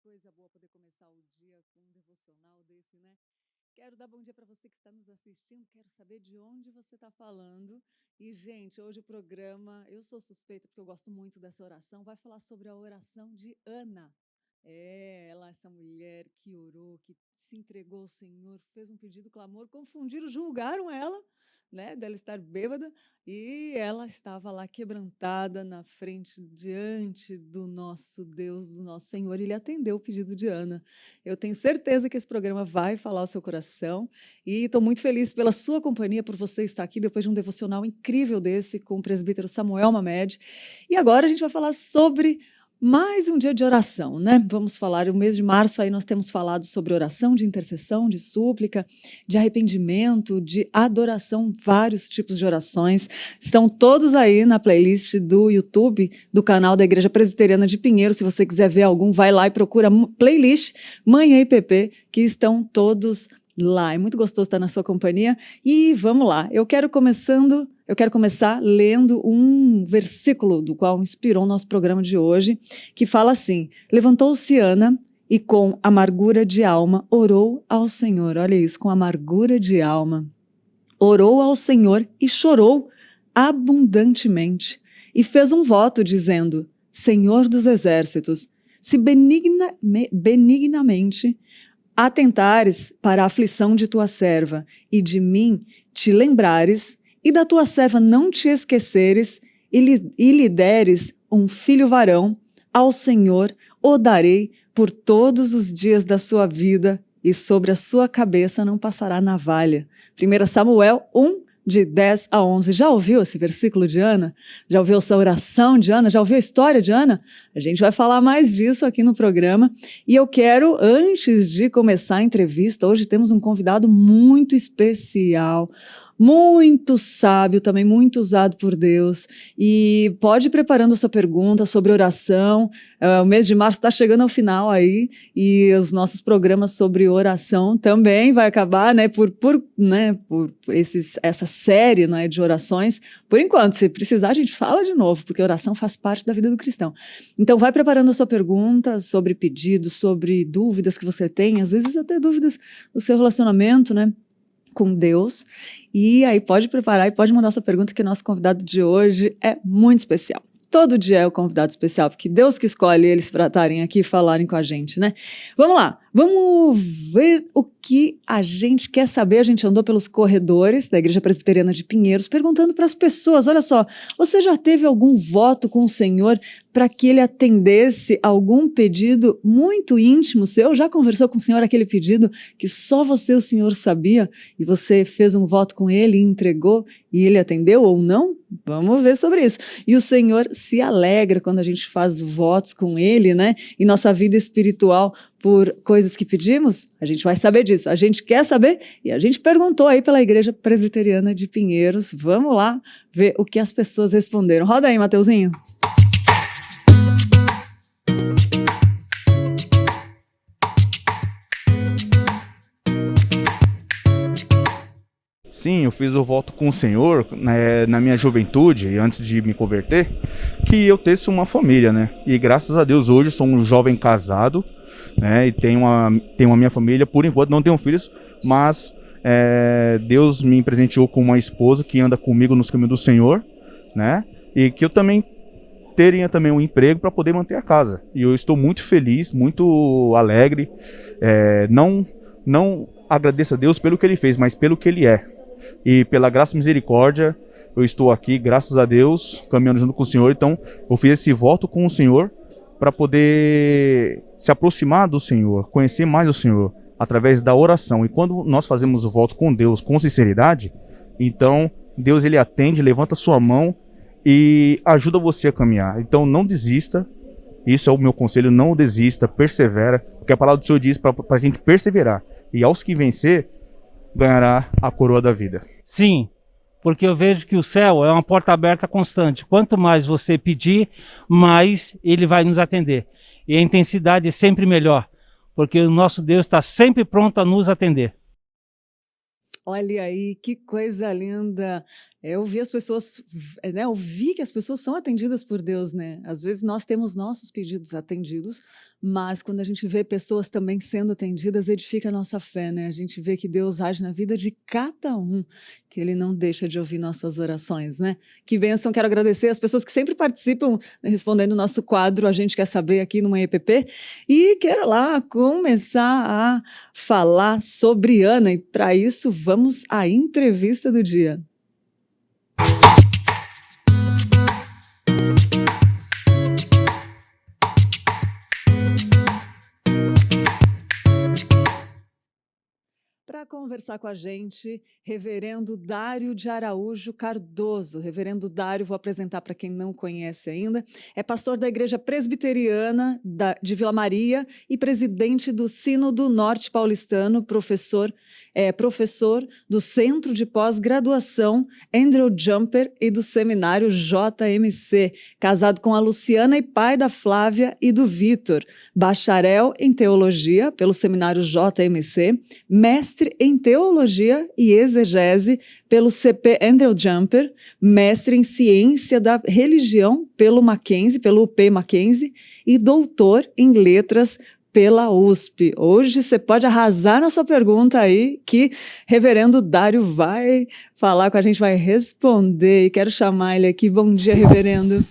coisa boa poder começar o dia com um devocional desse, né? Quero dar bom dia para você que está nos assistindo, quero saber de onde você está falando. E, gente, hoje o programa, eu sou suspeita porque eu gosto muito dessa oração, vai falar sobre a oração de Ana. Ela, essa mulher que orou, que se entregou ao Senhor, fez um pedido, clamor, confundiram, julgaram ela, né, dela estar bêbada, e ela estava lá quebrantada na frente, diante do nosso Deus, do nosso Senhor, e ele atendeu o pedido de Ana. Eu tenho certeza que esse programa vai falar ao seu coração, e estou muito feliz pela sua companhia, por você estar aqui depois de um devocional incrível desse com o presbítero Samuel Mamed. E agora a gente vai falar sobre mais um dia de oração, né? Vamos falar, o mês de março aí nós temos falado sobre oração de intercessão, de súplica, de arrependimento, de adoração, vários tipos de orações. Estão todos aí na playlist do YouTube, do canal da Igreja Presbiteriana de Pinheiro. Se você quiser ver algum, vai lá e procura playlist Manhã IPP, que estão todos lá. É muito gostoso estar na sua companhia. E vamos lá, eu quero começar lendo um versículo do qual inspirou o nosso programa de hoje, que fala assim: levantou-se Ana e com amargura de alma orou ao Senhor. Olha isso, com amargura de alma. Orou ao Senhor e chorou abundantemente. E fez um voto dizendo: Senhor dos exércitos, se benignamente atentares para a aflição de tua serva, e de mim te lembrares, e da tua serva não te esqueceres, e lhe deres um filho varão, ao Senhor o darei por todos os dias da sua vida, e sobre a sua cabeça não passará navalha. 1 Samuel 1, de 10 a 11. Já ouviu esse versículo de Ana? Já ouviu essa oração de Ana? Já ouviu a história de Ana? A gente vai falar mais disso aqui no programa. E eu quero, antes de começar a entrevista, hoje temos um convidado muito especial, muito sábio, também muito usado por Deus. E pode ir preparando a sua pergunta sobre oração. O mês de março está chegando ao final aí, e os nossos programas sobre oração também vai acabar, né, por essa série, né, de orações. Por enquanto, se precisar, a gente fala de novo, porque oração faz parte da vida do cristão. Então, vai preparando a sua pergunta sobre pedidos, sobre dúvidas que você tem, às vezes até dúvidas do seu relacionamento, né, com Deus. E aí pode preparar e pode mandar sua pergunta, que o nosso convidado de hoje é muito especial. Todo dia é o convidado especial, porque Deus que escolhe eles para estarem aqui e falarem com a gente, né? Vamos lá, vamos ver o que a gente quer saber. A gente andou pelos corredores da Igreja Presbiteriana de Pinheiros, perguntando para as pessoas: olha só, você já teve algum voto com o Senhor para que ele atendesse algum pedido muito íntimo seu? Já conversou com o Senhor aquele pedido que só você e o Senhor sabia, e você fez um voto com ele e entregou, e ele atendeu ou não? Vamos ver sobre isso. E o Senhor se alegra quando a gente faz votos com ele, né? E nossa vida espiritual por coisas que pedimos, a gente vai saber disso. A gente quer saber e a gente perguntou aí pela Igreja Presbiteriana de Pinheiros. Vamos lá ver o que as pessoas responderam. Roda aí, Mateuzinho. Sim, eu fiz o voto com o Senhor, né, na minha juventude, antes de me converter, que eu tivesse uma família, né? E graças a Deus hoje sou um jovem casado, né? E tenho a minha família. Por enquanto não tenho filhos, mas Deus me presenteou com uma esposa que anda comigo nos caminhos do Senhor, né? E que eu também teria também um emprego para poder manter a casa. E eu estou muito feliz, muito alegre. Não agradeço a Deus pelo que Ele fez, mas pelo que Ele é. E pela graça e misericórdia, eu estou aqui, graças a Deus, caminhando junto com o Senhor. Então, eu fiz esse voto com o Senhor para poder se aproximar do Senhor, conhecer mais o Senhor, através da oração. E quando nós fazemos o voto com Deus com sinceridade, então Deus ele atende, levanta sua mão e ajuda você a caminhar. Então, não desista. Isso é o meu conselho: não desista, persevera, porque a palavra do Senhor diz para a gente perseverar. E aos que vencer, ganhará a coroa da vida. Sim, porque eu vejo que o céu é uma porta aberta constante. Quanto mais você pedir, mais ele vai nos atender. E a intensidade é sempre melhor, porque o nosso Deus está sempre pronto a nos atender. Olha aí, que coisa linda. É ouvir as pessoas, né, ouvir que as pessoas são atendidas por Deus, né? Às vezes nós temos nossos pedidos atendidos, mas quando a gente vê pessoas também sendo atendidas, edifica a nossa fé, né? A gente vê que Deus age na vida de cada um, que Ele não deixa de ouvir nossas orações, né? Que bênção, quero agradecer as pessoas que sempre participam, né, respondendo o nosso quadro, A Gente Quer Saber, aqui no Manhã EPP, e quero lá começar a falar sobre Ana, e para isso vamos à entrevista do dia. Para conversar com a gente, Reverendo Dário de Araújo Cardoso. Reverendo Dário, vou apresentar para quem não conhece ainda, é pastor da Igreja Presbiteriana de Vila Maria e presidente do Sínodo Norte Paulistano, professor do Centro de Pós-Graduação Andrew Jumper e do Seminário JMC, casado com a Luciana e pai da Flávia e do Vitor, bacharel em Teologia pelo Seminário JMC, mestre em Teologia e Exegese pelo CP Andrew Jumper, mestre em Ciência da Religião pelo Mackenzie, pelo UP Mackenzie, e doutor em Letras pela USP. Hoje você pode arrasar na sua pergunta aí, que Reverendo Dário vai falar com a gente, vai responder, e quero chamar ele aqui. Bom dia, Reverendo.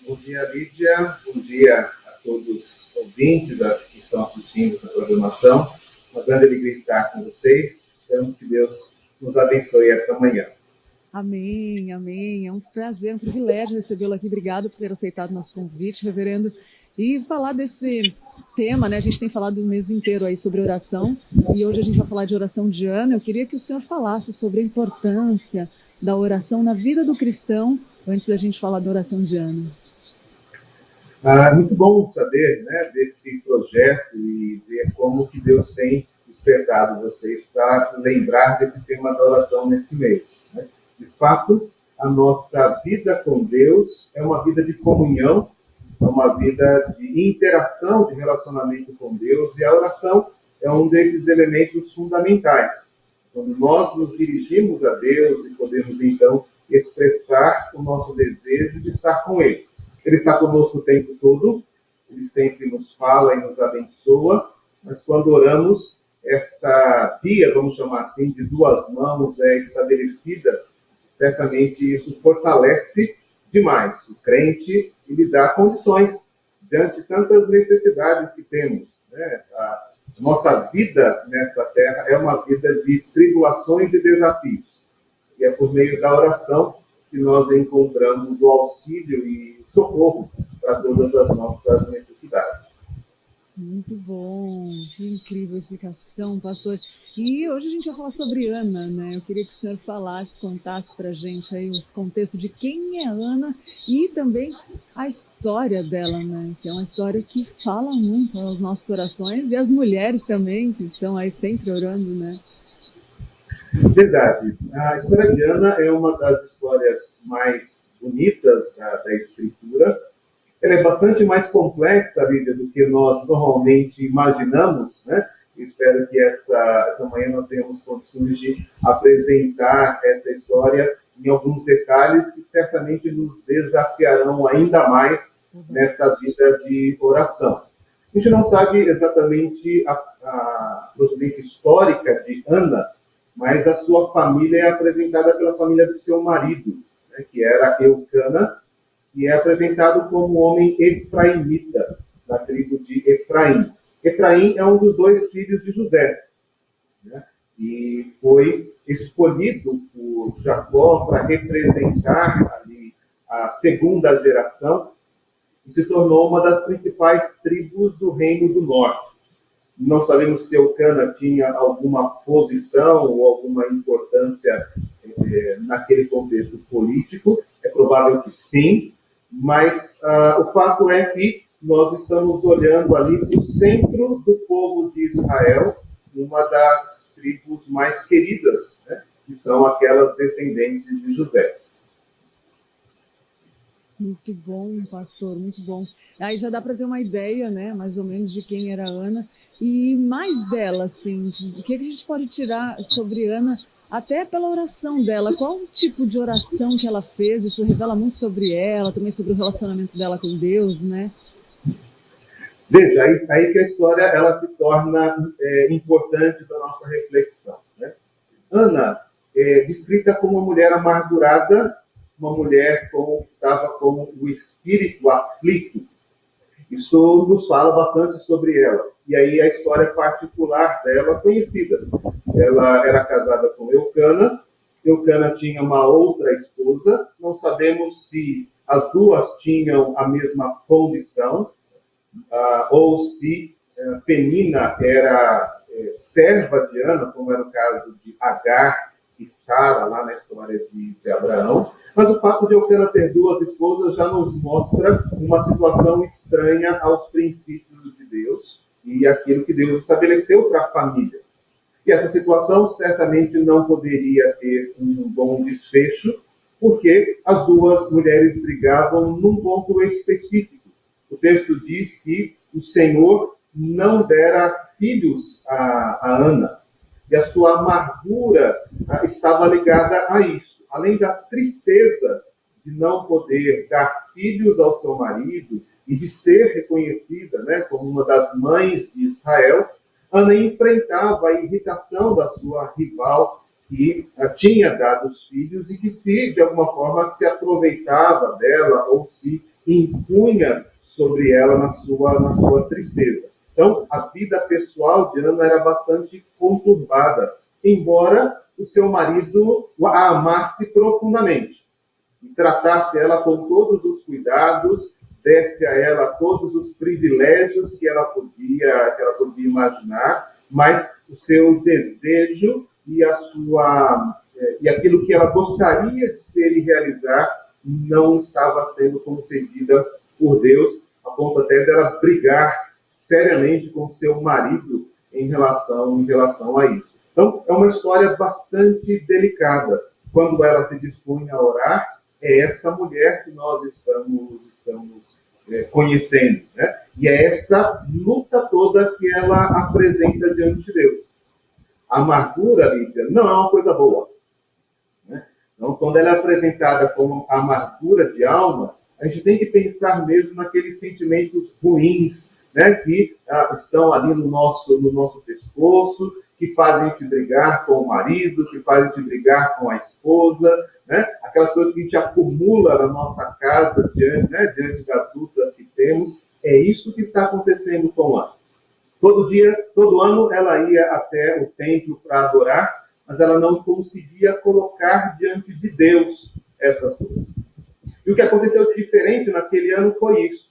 Bom dia, Lídia. Bom dia a todos os ouvintes que estão assistindo essa programação. Uma grande alegria estar com vocês. Esperamos que Deus nos abençoe esta manhã. Amém, amém. É um prazer, um privilégio recebê-lo aqui. Obrigado por ter aceitado o nosso convite, Reverendo. E falar desse tema, né? A gente tem falado o mês inteiro aí sobre oração, e hoje a gente vai falar de oração de Ana. Eu queria que o senhor falasse sobre a importância da oração na vida do cristão, antes da gente falar da oração de Ana. Muito bom saber, né, desse projeto e ver como que Deus tem despertado vocês para lembrar desse tema da oração nesse mês, né? De fato, a nossa vida com Deus é uma vida de comunhão, é uma vida de interação, de relacionamento com Deus, e a oração é um desses elementos fundamentais. Quando nós nos dirigimos a Deus e podemos, então, expressar o nosso desejo de estar com Ele. Ele está conosco o tempo todo, Ele sempre nos fala e nos abençoa, mas quando oramos, esta via, vamos chamar assim, de duas mãos é estabelecida, certamente isso fortalece demais o crente e lhe dá condições diante de tantas necessidades que temos, né? A nossa vida nesta terra é uma vida de tribulações e desafios. E é por meio da oração que nós encontramos o auxílio e socorro para todas as nossas necessidades. Muito bom, que incrível explicação, pastor. E hoje a gente vai falar sobre Ana, né? Eu queria que o senhor falasse, contasse para a gente aí os contextos de quem é Ana e também a história dela, né? Que é uma história que fala muito aos nossos corações, e as mulheres também, que estão aí sempre orando, né? Verdade. A história de Ana é uma das histórias mais bonitas da Escritura. Ela é bastante mais complexa, Lídia, do que nós normalmente imaginamos, né? Espero que essa manhã nós tenhamos condições de apresentar essa história em alguns detalhes que certamente nos desafiarão ainda mais nessa vida de oração. A gente não sabe exatamente a procedência histórica de Ana, mas a sua família é apresentada pela família do seu marido, né, que era Eucana, e é apresentado como um homem efraimita, da tribo de Efraim. Efraim é um dos dois filhos de José, né, e foi escolhido por Jacó para representar ali a segunda geração, e se tornou uma das principais tribos do Reino do Norte. Não sabemos se Eucana tinha alguma posição ou alguma importância naquele contexto político. É provável que sim, mas o fato é que nós estamos olhando ali para o centro do povo de Israel, uma das tribos mais queridas, né, que são aquelas descendentes de José. Muito bom, pastor, muito bom. Aí já dá para ter uma ideia, né, mais ou menos, de quem era Ana. E mais dela, assim, o que a gente pode tirar sobre Ana até pela oração dela. Qual o tipo de oração que ela fez? Isso revela muito sobre ela, também sobre o relacionamento dela com Deus, né? Veja, aí que a história ela se torna importante para a nossa reflexão, né? Ana é descrita como uma mulher amargurada, uma mulher que estava com o espírito aflito. Isso nos fala bastante sobre ela. E aí a história particular dela conhecida. Ela era casada com Eucana. Eucana tinha uma outra esposa. Não sabemos se as duas tinham a mesma condição, ou se Penina era serva de Ana, como era o caso de Agar e Sara, lá na história de Abraão. Mas o fato de Eucana ter duas esposas já nos mostra uma situação estranha aos princípios de Deus e aquilo que Deus estabeleceu para a família. E essa situação certamente não poderia ter um bom desfecho, porque as duas mulheres brigavam num ponto específico. O texto diz que o Senhor não dera filhos a Ana. E a sua amargura estava ligada a isso. Além da tristeza de não poder dar filhos ao seu marido e de ser reconhecida, né, como uma das mães de Israel, Ana enfrentava a irritação da sua rival, que tinha dado os filhos e que, de alguma forma, se aproveitava dela ou se impunha sobre ela na sua tristeza. Então, a vida pessoal de Ana era bastante conturbada, embora o seu marido a amasse profundamente e tratasse ela com todos os cuidados, desse a ela todos os privilégios que ela podia imaginar, mas o seu desejo e aquilo que ela gostaria de ser e realizar não estava sendo concedida por Deus, a ponto até dela brigar seriamente com seu marido em relação a isso. Então, é uma história bastante delicada. Quando ela se dispunha a orar, é essa mulher que nós estamos conhecendo, né? E é essa luta toda que ela apresenta diante de Deus. A amargura, Lídia, não é uma coisa boa, né? Então, quando ela é apresentada como amargura de alma, a gente tem que pensar mesmo naqueles sentimentos ruins, né, que estão ali no nosso pescoço, que fazem a gente brigar com o marido, que fazem a gente brigar com a esposa, né? Aquelas coisas que a gente acumula na nossa casa diante das lutas que temos. É isso que está acontecendo com Ana. Todo ano, ela ia até o templo para adorar, mas ela não conseguia colocar diante de Deus essas coisas. E o que aconteceu de diferente naquele ano foi isso,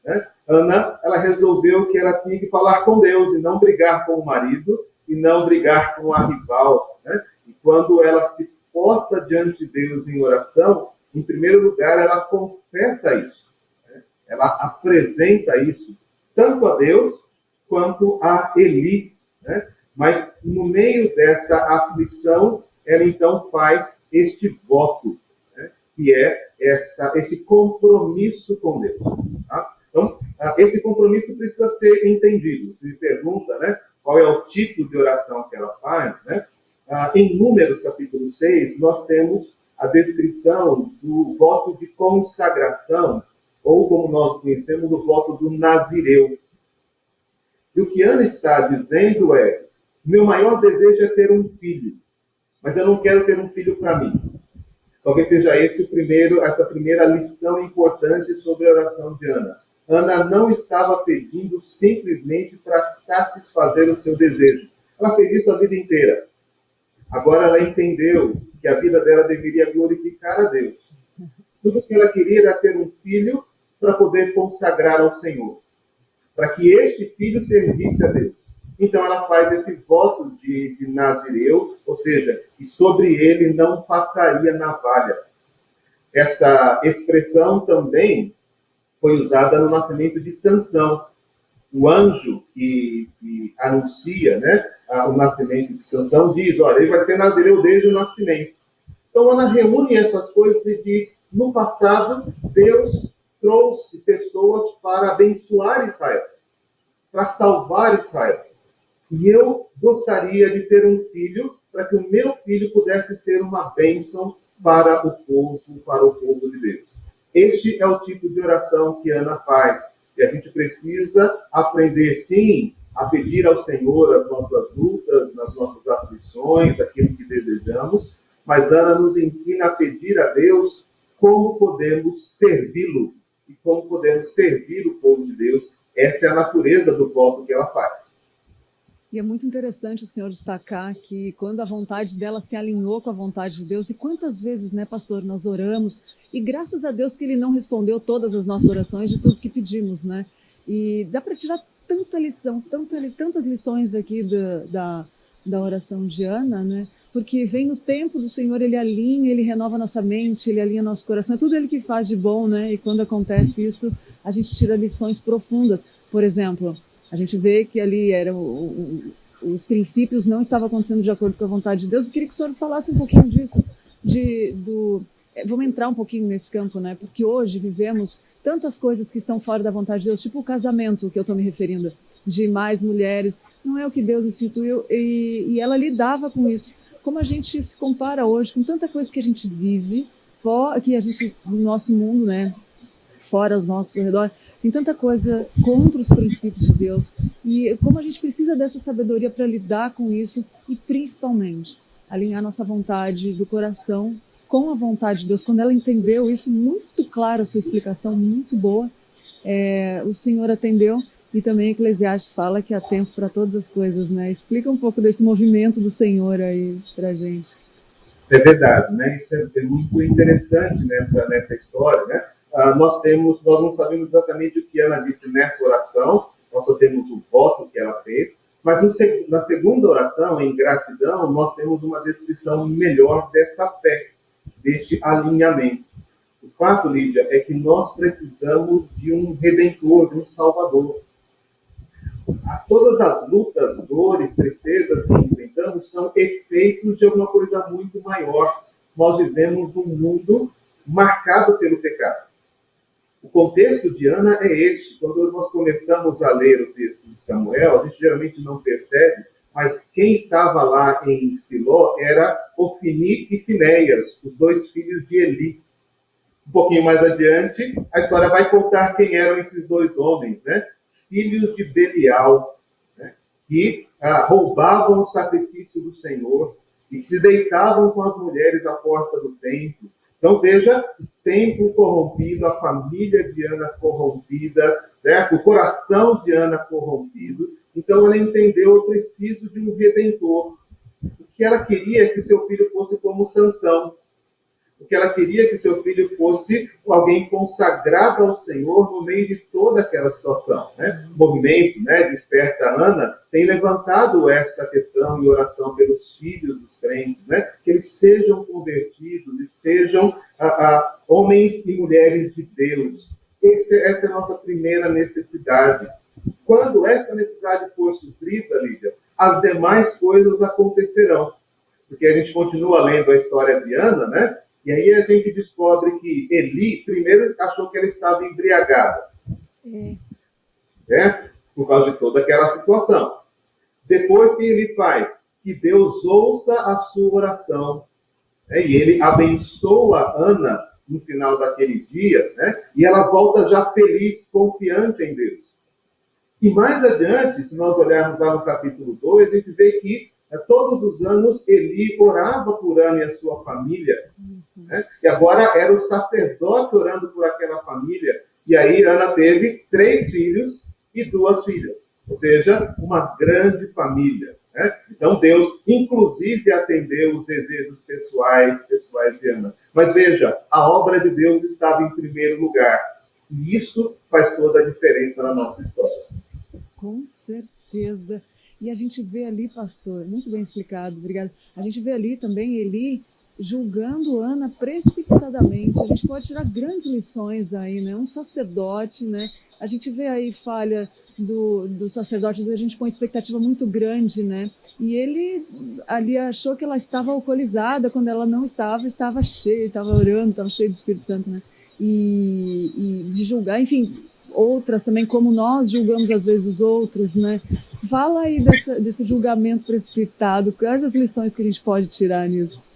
né? Ana, ela resolveu que ela tinha que falar com Deus e não brigar com o marido e não brigar com a rival, né? E quando ela se posta diante de Deus em oração, em primeiro lugar, ela confessa isso, né? Ela apresenta isso tanto a Deus quanto a Eli, né? Mas no meio dessa aflição, ela então faz este voto, né? Que é esse compromisso com Deus. Tá? Então, esse compromisso precisa ser entendido. Você me pergunta, né, qual é o tipo de oração que ela faz, né? Em Números, capítulo 6, nós temos a descrição do voto de consagração, ou como nós conhecemos, o voto do Nazireu. E o que Ana está dizendo é: meu maior desejo é ter um filho, mas eu não quero ter um filho para mim. Talvez seja essa primeira lição importante sobre a oração de Ana. Ana não estava pedindo simplesmente para satisfazer o seu desejo. Ela fez isso a vida inteira. Agora ela entendeu que a vida dela deveria glorificar a Deus. Tudo que ela queria era ter um filho para poder consagrar ao Senhor, para que este filho servisse a Deus. Então ela faz esse voto de Nazireu, ou seja, que sobre ele não passaria navalha. Essa expressão também foi usada no nascimento de Sansão. O anjo que anuncia, né, o nascimento de Sansão diz: olha, ele vai ser Nazireu desde o nascimento. Então Ana reúne essas coisas e diz: no passado, Deus trouxe pessoas para abençoar Israel, para salvar Israel. E eu gostaria de ter um filho para que o meu filho pudesse ser uma bênção para o povo de Deus. Este é o tipo de oração que Ana faz. E a gente precisa aprender, sim, a pedir ao Senhor as nossas lutas, nas nossas aflições, aquilo que desejamos, mas Ana nos ensina a pedir a Deus como podemos servi-lo e como podemos servir o povo de Deus. Essa é a natureza do voto que ela faz. E é muito interessante o senhor destacar que quando a vontade dela se alinhou com a vontade de Deus, e quantas vezes, né, pastor, nós oramos, e graças a Deus que ele não respondeu todas as nossas orações de tudo que pedimos, né? E dá para tirar tanta lição, tantas lições aqui da oração de Ana, né? Porque vem no tempo do Senhor, ele alinha, ele renova nossa mente, ele alinha nosso coração, é tudo ele que faz de bom, né? E quando acontece isso, a gente tira lições profundas. Por exemplo, a gente vê que ali os princípios não estavam acontecendo de acordo com a vontade de Deus. Eu queria que o senhor falasse um pouquinho disso, vamos entrar um pouquinho nesse campo, né? Porque hoje vivemos tantas coisas que estão fora da vontade de Deus, tipo o casamento que eu estou me referindo, de mais mulheres, não é o que Deus instituiu, e ela lidava com isso. Como a gente se compara hoje com tanta coisa que a gente vive, no nosso mundo, né? Fora aos nossos redor, tem tanta coisa contra os princípios de Deus, e como a gente precisa dessa sabedoria para lidar com isso, e principalmente alinhar nossa vontade do coração com a vontade de Deus. Quando ela entendeu isso, muito claro, a sua explicação, muito boa, o Senhor atendeu, e também Eclesiastes fala que há tempo para todas as coisas, né? Explica um pouco desse movimento do Senhor aí para a gente. É verdade, né? Isso é muito interessante nessa história, né? Nós não sabemos exatamente o que Ana disse nessa oração, nós só temos o voto que ela fez, mas na segunda oração, em gratidão, nós temos uma descrição melhor desta fé, deste alinhamento. O fato, Lídia, é que nós precisamos de um redentor, de um salvador. Todas as lutas, dores, tristezas que enfrentamos são efeitos de alguma coisa muito maior. Nós vivemos num mundo marcado pelo pecado. O contexto de Ana é este. Quando nós começamos a ler o texto de Samuel, a gente geralmente não percebe, mas quem estava lá em Siló era Ofni e Finéias, os dois filhos de Eli. Um pouquinho mais adiante, a história vai contar quem eram esses dois homens, né? Filhos de Belial, né? Que roubavam o sacrifício do Senhor e que se deitavam com as mulheres à porta do templo. Então, veja, o templo corrompido, a família de Ana corrompida, certo? O coração de Ana corrompido. Então, ela entendeu, eu preciso de um redentor. O que ela queria é que seu filho fosse como Sansão. O que ela queria é que seu filho fosse alguém consagrado ao Senhor no meio de toda aquela situação, né? O movimento, né, Desperta Ana tem levantado essa questão em oração pelos filhos dos crentes, né? Que eles sejam convertidos e sejam homens e mulheres de Deus. Essa é a nossa primeira necessidade. Quando essa necessidade for suprida, Lídia, as demais coisas acontecerão. Porque a gente continua lendo a história de Ana, né? E aí a gente descobre que Eli, primeiro, achou que ela estava embriagada. Certo? Por causa de toda aquela situação. Depois, o que ele faz? Que Deus ouça a sua oração. E ele abençoa Ana no final daquele dia, né? E ela volta já feliz, confiante em Deus. E mais adiante, se nós olharmos lá no capítulo 2, a gente vê que todos os anos Eli orava por Ana e a sua família. Né? E agora era o sacerdote orando por aquela família. E aí Ana teve 3 filhos e 2 filhas. Ou seja, uma grande família. Né? Então Deus, inclusive, atendeu os desejos pessoais de Ana. Mas veja, a obra de Deus estava em primeiro lugar. E isso faz toda a diferença na nossa história. Com certeza. E a gente vê ali, pastor, muito bem explicado, obrigada. A gente vê ali também Eli julgando Ana precipitadamente. A gente pode tirar grandes lições aí, né? Um sacerdote, né? A gente vê aí falha do sacerdote, às vezes a gente põe expectativa muito grande, né? E ele ali achou que ela estava alcoolizada, quando ela não estava cheia, estava orando, estava cheia do Espírito Santo, né? E de julgar, enfim, outras também, como nós julgamos às vezes os outros, né? Fala aí desse julgamento precipitado, quais as lições que a gente pode tirar nisso?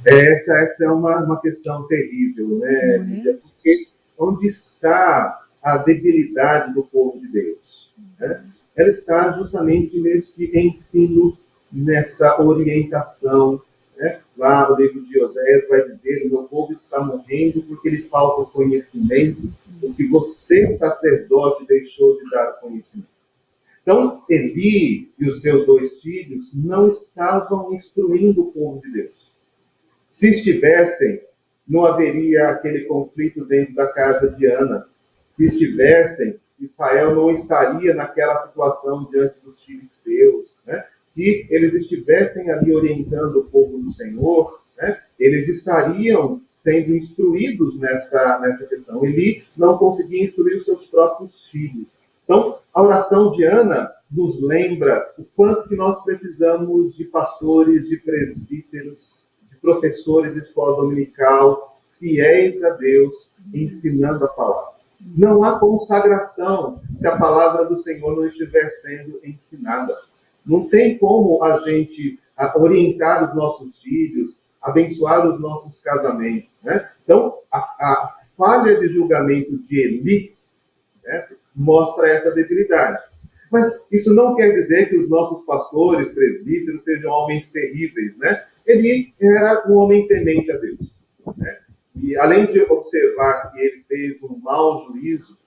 Essa é uma questão terrível, né, Lídia? Porque onde está a debilidade do povo de Deus? Né? Ela está justamente neste ensino, nesta orientação. Né? Lá no livro de Oséias vai dizer: o meu povo está morrendo porque lhe falta o conhecimento, porque você, sacerdote, deixou de dar o conhecimento. Então, Eli e os seus 2 filhos não estavam instruindo o povo de Deus. Se estivessem, não haveria aquele conflito dentro da casa de Ana. Se estivessem, Israel não estaria naquela situação diante dos filisteus. Né? Se eles estivessem ali orientando o povo do Senhor, né, eles estariam sendo instruídos nessa questão. Eli não conseguia instruir os seus próprios filhos. Então, a oração de Ana nos lembra o quanto que nós precisamos de pastores, de presbíteros, de professores de escola dominical, fiéis a Deus, ensinando a palavra. Não há consagração se a palavra do Senhor não estiver sendo ensinada. Não tem como a gente orientar os nossos filhos, abençoar os nossos casamentos. Né? Então, a falha de julgamento de Eli, né, mostra essa debilidade. Mas isso não quer dizer que os nossos pastores, presbíteros, sejam homens terríveis, né? Ele era um homem temente a Deus. Né? E além de observar que ele fez um mau juízo,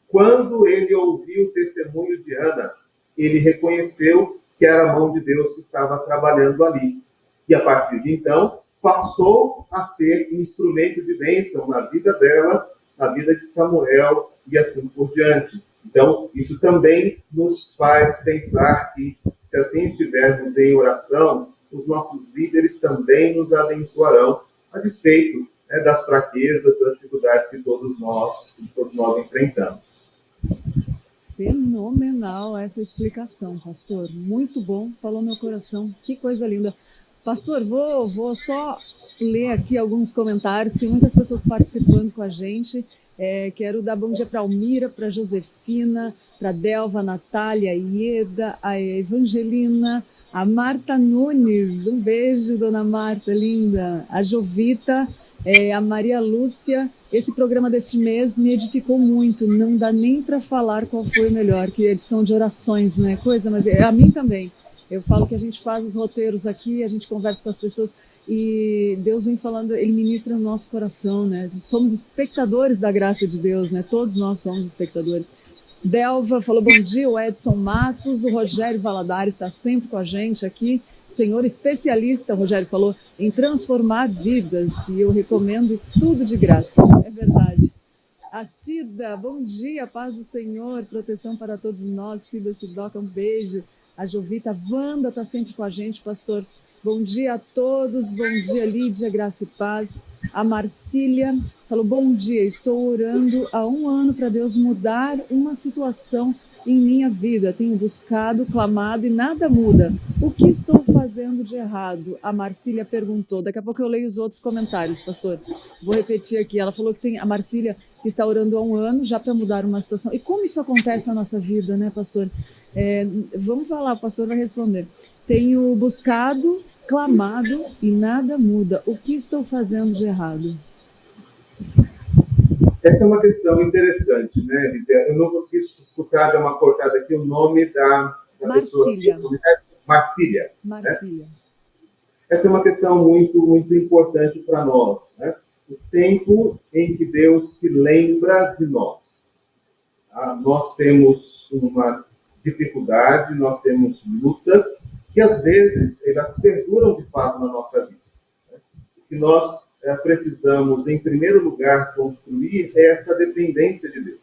quando ele ouviu o testemunho de Ana, ele reconheceu que era a mão de Deus que estava trabalhando ali. E a partir de então, passou a ser um instrumento de bênção na vida dela, na vida de Samuel e assim por diante. Então, isso também nos faz pensar que, se assim estivermos em oração, os nossos líderes também nos abençoarão, a despeito, né, das fraquezas, das dificuldades que todos nós enfrentamos. Fenomenal essa explicação, pastor. Muito bom, falou meu coração. Que coisa linda. Pastor, vou só ler aqui alguns comentários. Tem muitas pessoas participando com a gente. Quero dar bom dia para Almira, para Josefina, para Delva, Natália, Ieda, a Evangelina, a Marta Nunes. Um beijo, dona Marta, linda. A Jovita, a Maria Lúcia. Esse programa deste mês me edificou muito. Não dá nem para falar qual foi o melhor, que edição de orações, né? Coisa, mas a mim também. Eu falo que a gente faz os roteiros aqui, a gente conversa com as pessoas e Deus vem falando, Ele ministra no nosso coração, né? Somos espectadores da graça de Deus, né? Todos nós somos espectadores. Delva falou bom dia, o Edson Matos, o Rogério Valadares está sempre com a gente aqui. O senhor especialista, o Rogério falou, em transformar vidas e eu recomendo tudo de graça. É verdade. A Cida, bom dia, paz do Senhor, proteção para todos nós. Cida Sidoca, um beijo. A Jovita, a Wanda está sempre com a gente, pastor. Bom dia a todos, bom dia Lídia, graça e paz. A Marcília falou, bom dia, estou orando há 1 ano para Deus mudar uma situação em minha vida. Tenho buscado, clamado e nada muda. O que estou fazendo de errado? A Marcília perguntou. Daqui a pouco eu leio os outros comentários, pastor. Vou repetir aqui. Ela falou que tem a Marcília que está orando há 1 ano já para mudar uma situação. E como isso acontece na nossa vida, né, pastor? Vamos falar, o pastor vai responder. Tenho buscado, clamado e nada muda. O que estou fazendo de errado? Essa é uma questão interessante, né, Lídia? Eu não consegui escutar, dar uma cortada aqui, o nome da Marcília. Pessoa. Marcília. Marcília. Né? Essa é uma questão muito, muito importante para nós. Né? O tempo em que Deus se lembra de nós. Nós temos uma dificuldade, nós temos lutas que, às vezes, elas perduram de fato na nossa vida. Né? O que nós precisamos, em primeiro lugar, construir é essa dependência de Deus.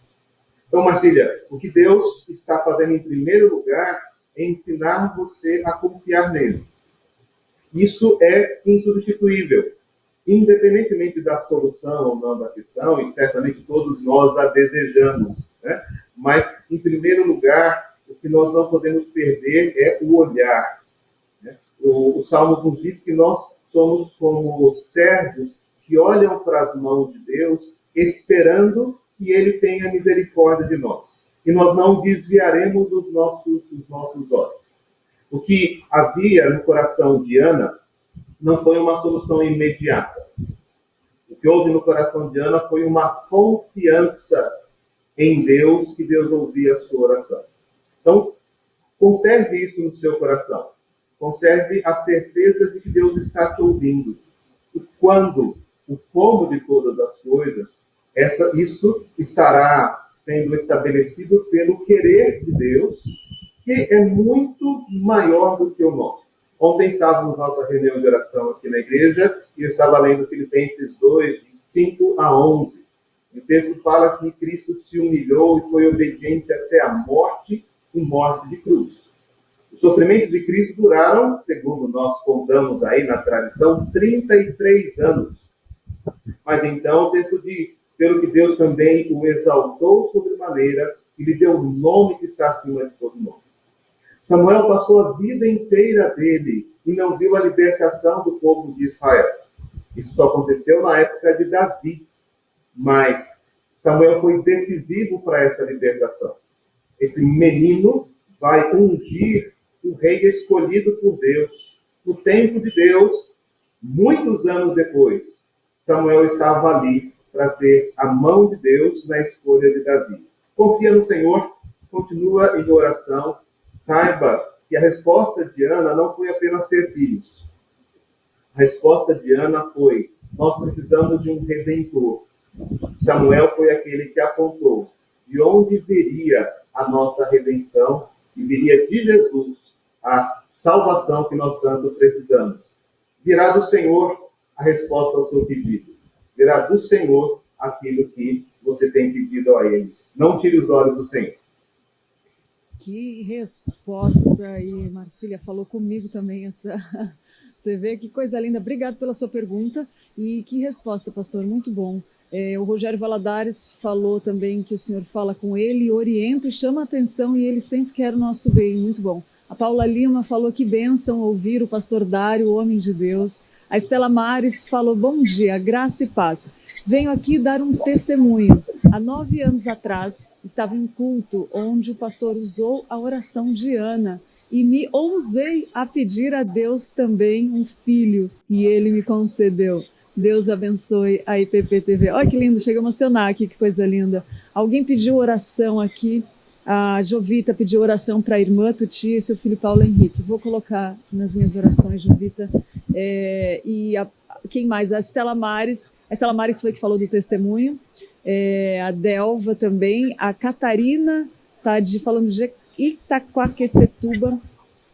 Então, Marcília, o que Deus está fazendo em primeiro lugar é ensinar você a confiar nele. Isso é insubstituível. Independentemente da solução ou não da questão, e certamente todos nós a desejamos, né? Mas, em primeiro lugar, o que nós não podemos perder é o olhar. Né? O Salmos nos diz que nós somos como servos que olham para as mãos de Deus, esperando que ele tenha misericórdia de nós. E nós não desviaremos os nossos olhos. O que havia no coração de Ana não foi uma solução imediata. O que houve no coração de Ana foi uma confiança em Deus, que Deus ouvia a sua oração. Então, conserve isso no seu coração. Conserve a certeza de que Deus está te ouvindo. E quando, o como de todas as coisas, isso estará sendo estabelecido pelo querer de Deus, que é muito maior do que o nosso. Ontem estávamos na nossa reunião de oração aqui na igreja, e eu estava lendo Filipenses 2, de 5 a 11. O texto fala que Cristo se humilhou e foi obediente até a morte, e morte de cruz. Os sofrimentos de Cristo duraram, segundo nós contamos aí na tradição, 33 anos. Mas então o texto diz, pelo que Deus também o exaltou sobremaneira e lhe deu um nome que está acima de todo nome. Samuel passou a vida inteira dele e não viu a libertação do povo de Israel. Isso só aconteceu na época de Davi. Mas Samuel foi decisivo para essa libertação. Esse menino vai ungir o rei escolhido por Deus. No tempo de Deus, muitos anos depois, Samuel estava ali para ser a mão de Deus na escolha de Davi. Confia no Senhor, continua em oração, saiba que a resposta de Ana não foi apenas ter filhos. A resposta de Ana foi, nós precisamos de um redentor. Samuel foi aquele que apontou de onde viria a nossa redenção e viria de Jesus a salvação que nós tanto precisamos. Virá do Senhor a resposta ao seu pedido. Virá do Senhor aquilo que você tem pedido a Ele. Não tire os olhos do Senhor. Que resposta aí, Marcília falou comigo também essa. Você vê que coisa linda. Obrigado pela sua pergunta e que resposta, pastor, muito bom. O Rogério Valadares falou também que o senhor fala com ele, orienta e chama a atenção e ele sempre quer o nosso bem, muito bom. A Paula Lima falou que bênção ouvir o pastor Dário, o homem de Deus. A Estela Mares falou, bom dia, graça e paz. Venho aqui dar um testemunho. Há 9 anos atrás, estava em culto onde o pastor usou a oração de Ana e me ousei a pedir a Deus também um filho e ele me concedeu. Deus abençoe a IPP TV. Olha que lindo, chega a emocionar aqui, que coisa linda. Alguém pediu oração aqui, a Jovita pediu oração para a irmã Tuti e seu filho Paulo Henrique. Vou colocar nas minhas orações, Jovita. Quem mais? A Estela Mares. A Estela Mares foi que falou do testemunho. A Delva também. A Catarina está falando de Itaquaquecetuba.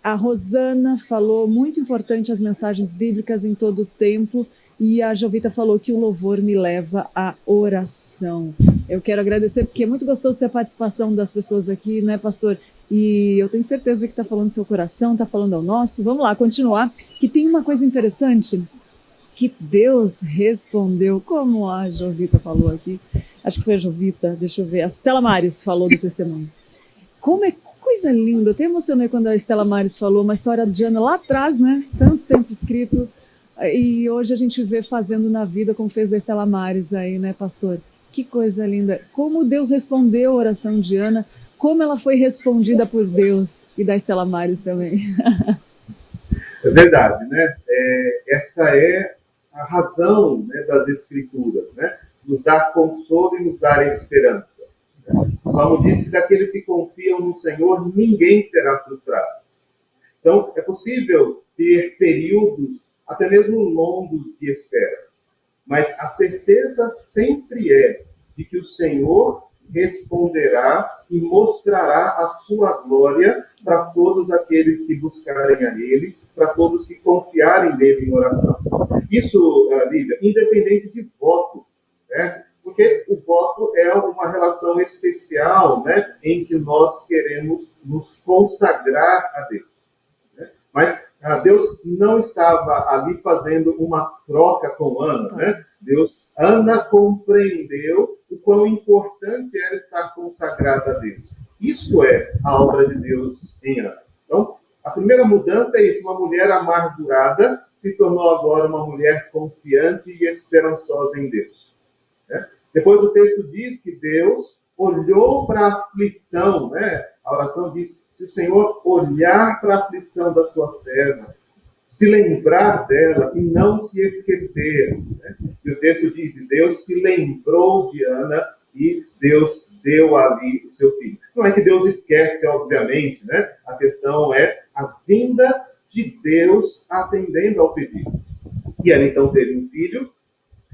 A Rosana falou, muito importante as mensagens bíblicas em todo o tempo. E a Jovita falou que o louvor me leva à oração. Eu quero agradecer, porque é muito gostoso ter a participação das pessoas aqui, né, pastor? E eu tenho certeza que está falando do seu coração, está falando ao nosso. Vamos lá, continuar. Que tem uma coisa interessante, que Deus respondeu, como a Jovita falou aqui. Acho que foi a Jovita, deixa eu ver. A Estela Mares falou do testemunho. Como é coisa linda. Eu até emocionei quando a Estela Mares falou uma história de Ana lá atrás, né? Tanto tempo escrito. E hoje a gente vê fazendo na vida como fez a Estela Mares aí, né, pastor? Que coisa linda. Como Deus respondeu a oração de Ana, como ela foi respondida por Deus e da Estela Mares também. É verdade, né? Essa é a razão, né, das Escrituras, né? Nos dar consolo e nos dar esperança. O Salmo diz que daqueles que confiam no Senhor, ninguém será frustrado. Então, é possível ter períodos até mesmo longos de espera. Mas a certeza sempre é de que o Senhor responderá e mostrará a sua glória para todos aqueles que buscarem a Ele, para todos que confiarem nele em oração. Isso, Lívia, independente de voto, né? Porque o voto é uma relação especial, né, em que nós queremos nos consagrar a Deus. Mas Deus não estava ali fazendo uma troca com Ana, né? Ana compreendeu o quão importante era estar consagrada a Deus. Isso é a obra de Deus em Ana. Então, a primeira mudança é isso, uma mulher amargurada se tornou agora uma mulher confiante e esperançosa em Deus. Né? Depois o texto diz que Deus olhou para a aflição, né? A oração diz, se o Senhor olhar para a aflição da sua serva, se lembrar dela e não se esquecer. Né? E o texto diz, Deus se lembrou de Ana e Deus deu ali o seu filho. Não é que Deus esquece, obviamente, né? A questão é a vinda de Deus atendendo ao pedido. E ela então teve um filho.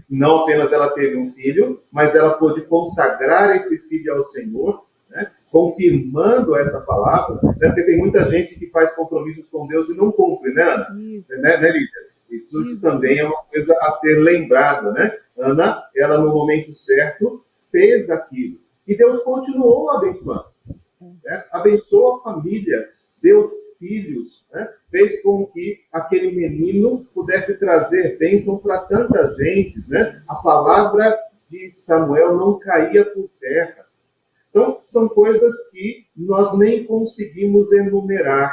Não apenas ela teve um filho, mas ela pôde consagrar esse filho ao Senhor, né? Confirmando essa palavra, né? Porque tem muita gente que faz compromissos com Deus e não cumpre, né, Ana? Isso. Né, Lídia? Isso também é uma coisa a ser lembrada, né? Ana, ela no momento certo fez aquilo. E Deus continuou abençoando. Né? Abençoou a família, deu filhos, né? Fez com que aquele menino pudesse trazer bênção para tanta gente, né? A palavra de Samuel não caía por terra. Então, são coisas que nós nem conseguimos enumerar.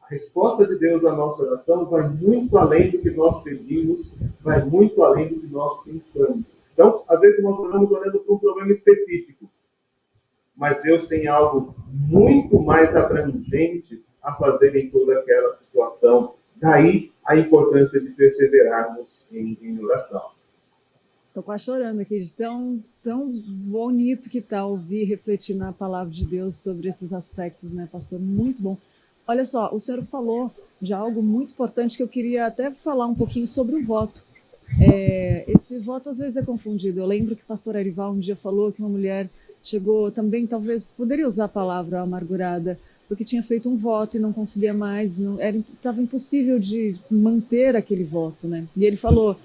A resposta de Deus à nossa oração vai muito além do que nós pedimos, vai muito além do que nós pensamos. Então, às vezes nós oramos orando por um problema específico, mas Deus tem algo muito mais abrangente a fazer em toda aquela situação. Daí a importância de perseverarmos em oração. Estou quase chorando aqui de tão bonito que está ouvir e refletir na palavra de Deus sobre esses aspectos, né, pastor? Muito bom. Olha só, o senhor falou de algo muito importante que eu queria até falar um pouquinho sobre o voto. Esse voto às vezes é confundido. Eu lembro que o pastor Erival um dia falou que uma mulher chegou também, talvez poderia usar a palavra amargurada, porque tinha feito um voto e não conseguia mais, estava impossível de manter aquele voto, né? E ele falou,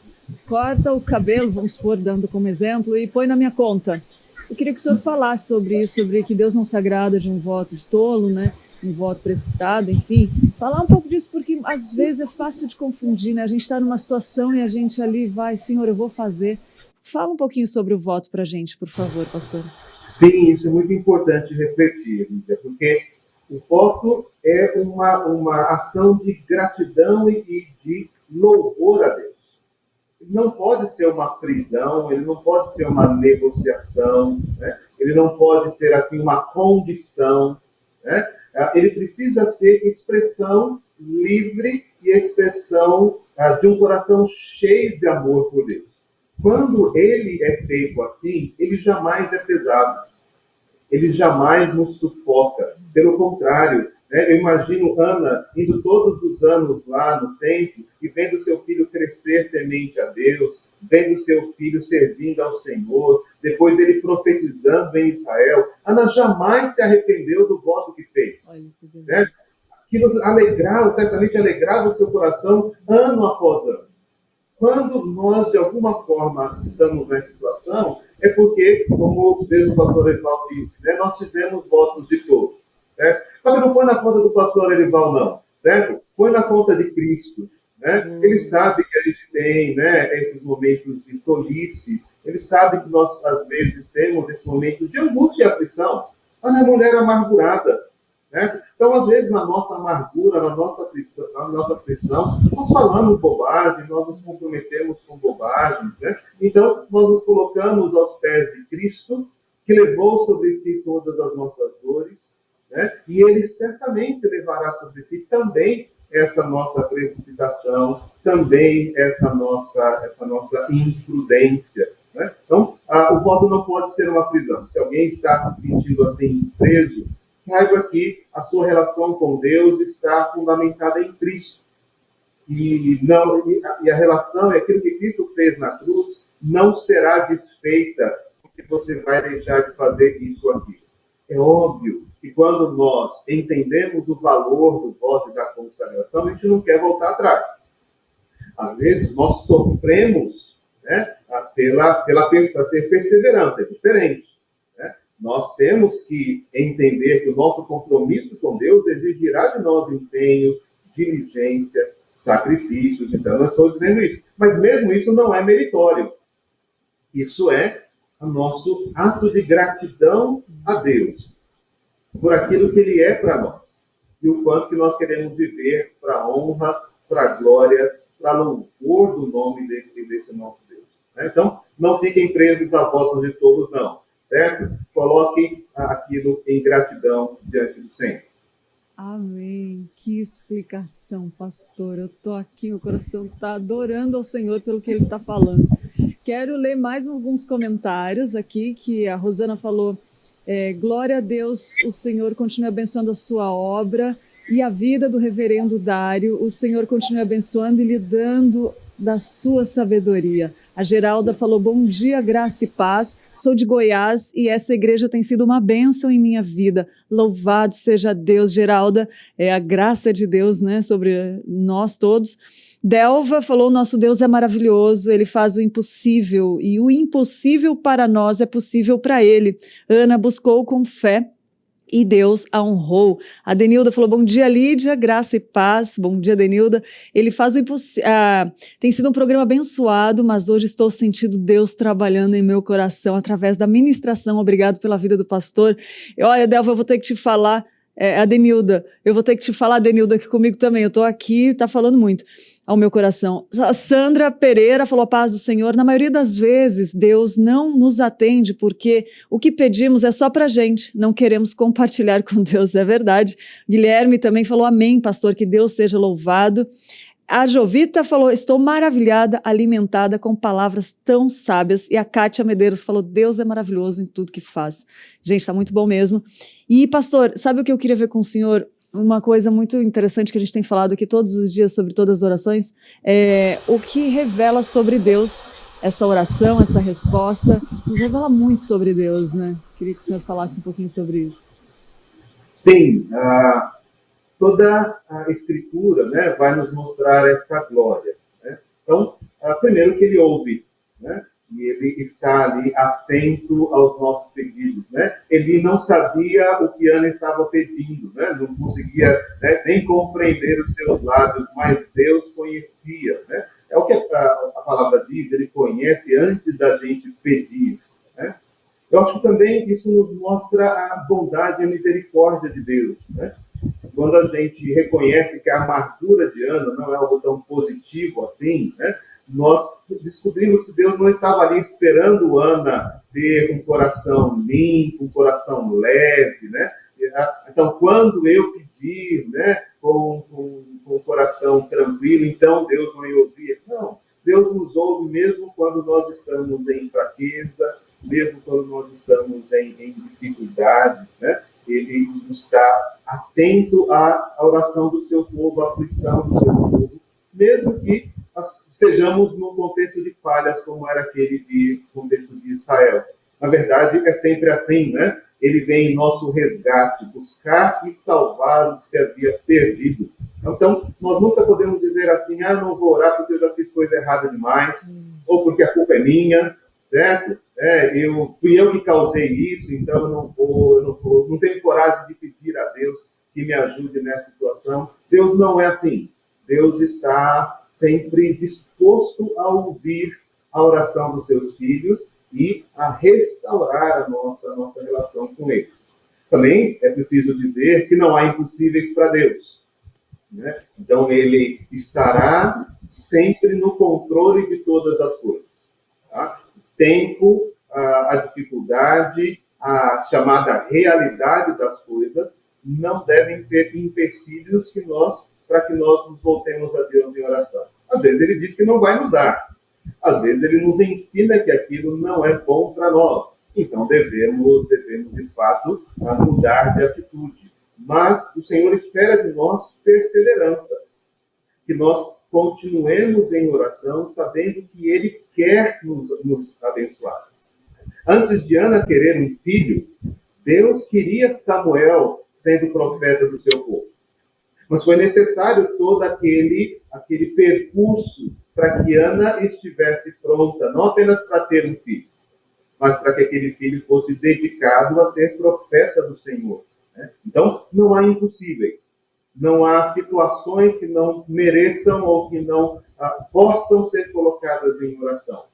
corta o cabelo, vamos supor, dando como exemplo, e põe na minha conta. Eu queria que o senhor falasse sobre isso, sobre que Deus não se agrada de um voto de tolo, né? Um voto precipitado, enfim. Falar um pouco disso, porque às vezes é fácil de confundir, né? A gente está numa situação e a gente ali vai, Senhor, eu vou fazer. Fala um pouquinho sobre o voto para a gente, por favor, pastor. Sim, isso é muito importante refletir, Lídia, porque o voto é uma ação de gratidão e de louvor a Deus. Ele não pode ser uma prisão, ele não pode ser uma negociação, né? Ele não pode ser assim uma condição, né? Ele precisa ser expressão livre e expressão de um coração cheio de amor por Deus. Quando ele é feito assim, ele jamais é pesado. Ele jamais nos sufoca. Pelo contrário, né? Eu imagino Ana indo todos os anos lá no templo e vendo seu filho crescer temente a Deus, vendo seu filho servindo ao Senhor, depois ele profetizando em Israel. Ana jamais se arrependeu do voto que fez. Né? Aquilo certamente alegrava o seu coração ano após ano. Quando nós, de alguma forma, estamos nessa situação, é porque, como mesmo o pastor Erival disse, né, nós fizemos votos de tolo. Certo? Só que não põe na conta do pastor Erival, não. Certo? Põe na conta de Cristo. Né? Ele sabe que a gente tem, né, esses momentos de tolice. Ele sabe que nós, às vezes, temos esses momentos de angústia e aflição. Ana é mulher amargurada. Né? Então, às vezes, na nossa amargura, na nossa aflição, nós falamos bobagem, nós nos comprometemos com bobagens. Né? Então, nós nos colocamos aos pés de Cristo, que levou sobre si todas as nossas dores, né? E Ele certamente levará sobre si também essa nossa precipitação, também essa nossa imprudência. Né? Então, o voto não pode ser uma prisão. Se alguém está se sentindo assim preso, saiba que a sua relação com Deus está fundamentada em Cristo. E a relação é aquilo que Cristo fez na cruz, não será desfeita porque você vai deixar de fazer isso ou aquilo. É óbvio que quando nós entendemos o valor do voto e da consagração, a gente não quer voltar atrás. Às vezes nós sofremos, né, pela ter perseverança, é diferente. Nós temos que entender que o nosso compromisso com Deus exigirá de nós empenho, diligência, sacrifícios. Então, eu estou dizendo isso. Mas mesmo isso não é meritório. Isso é o nosso ato de gratidão a Deus por aquilo que Ele é para nós. E o quanto que nós queremos viver para a honra, para a glória, para louvor do nome desse nosso Deus. Né? Então, não fiquem presos a votos de todos, não. Certo? Coloque aquilo em gratidão diante do Senhor. Amém. Que explicação, pastor. Eu estou aqui, meu coração está adorando ao Senhor pelo que ele está falando. Quero ler mais alguns comentários aqui que a Rosana falou. Glória a Deus, o Senhor continue abençoando a sua obra e a vida do reverendo Dário. O Senhor continue abençoando e lhe dando da sua sabedoria. A Geralda falou, bom dia, graça e paz. Sou de Goiás e essa igreja tem sido uma bênção em minha vida. Louvado seja Deus, Geralda. É a graça de Deus, né, sobre nós todos. Delva falou, nosso Deus é maravilhoso, ele faz o impossível e o impossível para nós é possível para ele. Ana buscou com fé e Deus a honrou. A Denilda falou, bom dia, Lídia, graça e paz. Bom dia, Denilda. Ele faz o impossível. Tem sido um programa abençoado, mas hoje estou sentindo Deus trabalhando em meu coração através da ministração. Obrigado pela vida do pastor. Olha, Delva, eu vou ter que te falar, a Denilda, eu vou ter que te falar, Denilda, aqui comigo também. Eu estou aqui, tá falando muito ao meu coração. A Sandra Pereira falou, a paz do Senhor. Na maioria das vezes, Deus não nos atende porque o que pedimos é só para a gente, não queremos compartilhar com Deus, é verdade. Guilherme também falou, amém, pastor, que Deus seja louvado. A Jovita falou, estou maravilhada, alimentada com palavras tão sábias. E a Kátia Medeiros falou, Deus é maravilhoso em tudo que faz. Gente, está muito bom mesmo. E, pastor, sabe o que eu queria ver com o senhor? Uma coisa muito interessante que a gente tem falado aqui todos os dias sobre todas as orações, o que revela sobre Deus, essa oração, essa resposta, nos revela muito sobre Deus, né? Queria que o senhor falasse um pouquinho sobre isso. Sim, toda a Escritura, né, vai nos mostrar essa glória. Né? Então, primeiro que ele ouve, né? E ele está ali atento aos nossos pedidos, né? Ele não sabia o que Ana estava pedindo, né? Não conseguia, né, nem compreender os seus lábios, mas Deus conhecia, né? É o que a palavra diz, ele conhece antes da gente pedir, né? Eu acho que também isso nos mostra a bondade e a misericórdia de Deus, né? Quando a gente reconhece que a amargura de Ana não é algo tão positivo assim, né? Nós descobrimos que Deus não estava ali esperando Ana ter um coração limpo, um coração leve, né? Então, quando eu pedir, né, com o coração tranquilo, então Deus vai ouvir. Não, Deus nos ouve mesmo quando nós estamos em fraqueza, mesmo quando nós estamos em dificuldades, né? Ele está atento à oração do seu povo, à aflição do seu povo, mesmo que sejamos num contexto de falhas, como era aquele contexto de Israel. Na verdade, é sempre assim, né? Ele vem em nosso resgate, buscar e salvar o que se havia perdido. Então, nós nunca podemos dizer assim, não vou orar porque eu já fiz coisa errada demais, ou porque a culpa é minha, certo? Fui eu que causei isso, então não tenho coragem de pedir a Deus que me ajude nessa situação. Deus não é assim. Deus está sempre disposto a ouvir a oração dos seus filhos e a restaurar a nossa relação com Ele. Também é preciso dizer que não há impossíveis para Deus, né? Então, Ele estará sempre no controle de todas as coisas. Tá? O tempo, a dificuldade, a chamada realidade das coisas não devem ser empecilhos para que nós nos voltemos a Deus em oração. Às vezes ele diz que não vai nos dar. Às vezes ele nos ensina que aquilo não é bom para nós. Então devemos de fato, mudar de atitude. Mas o Senhor espera de nós perseverança. Que nós continuemos em oração, sabendo que Ele quer nos abençoar. Antes de Ana querer um filho, Deus queria Samuel sendo profeta do seu povo. Mas foi necessário todo aquele percurso para que Ana estivesse pronta, não apenas para ter um filho, mas para que aquele filho fosse dedicado a ser profeta do Senhor. Né? Então, não há impossíveis. Não há situações que não mereçam ou que não possam ser colocadas em oração.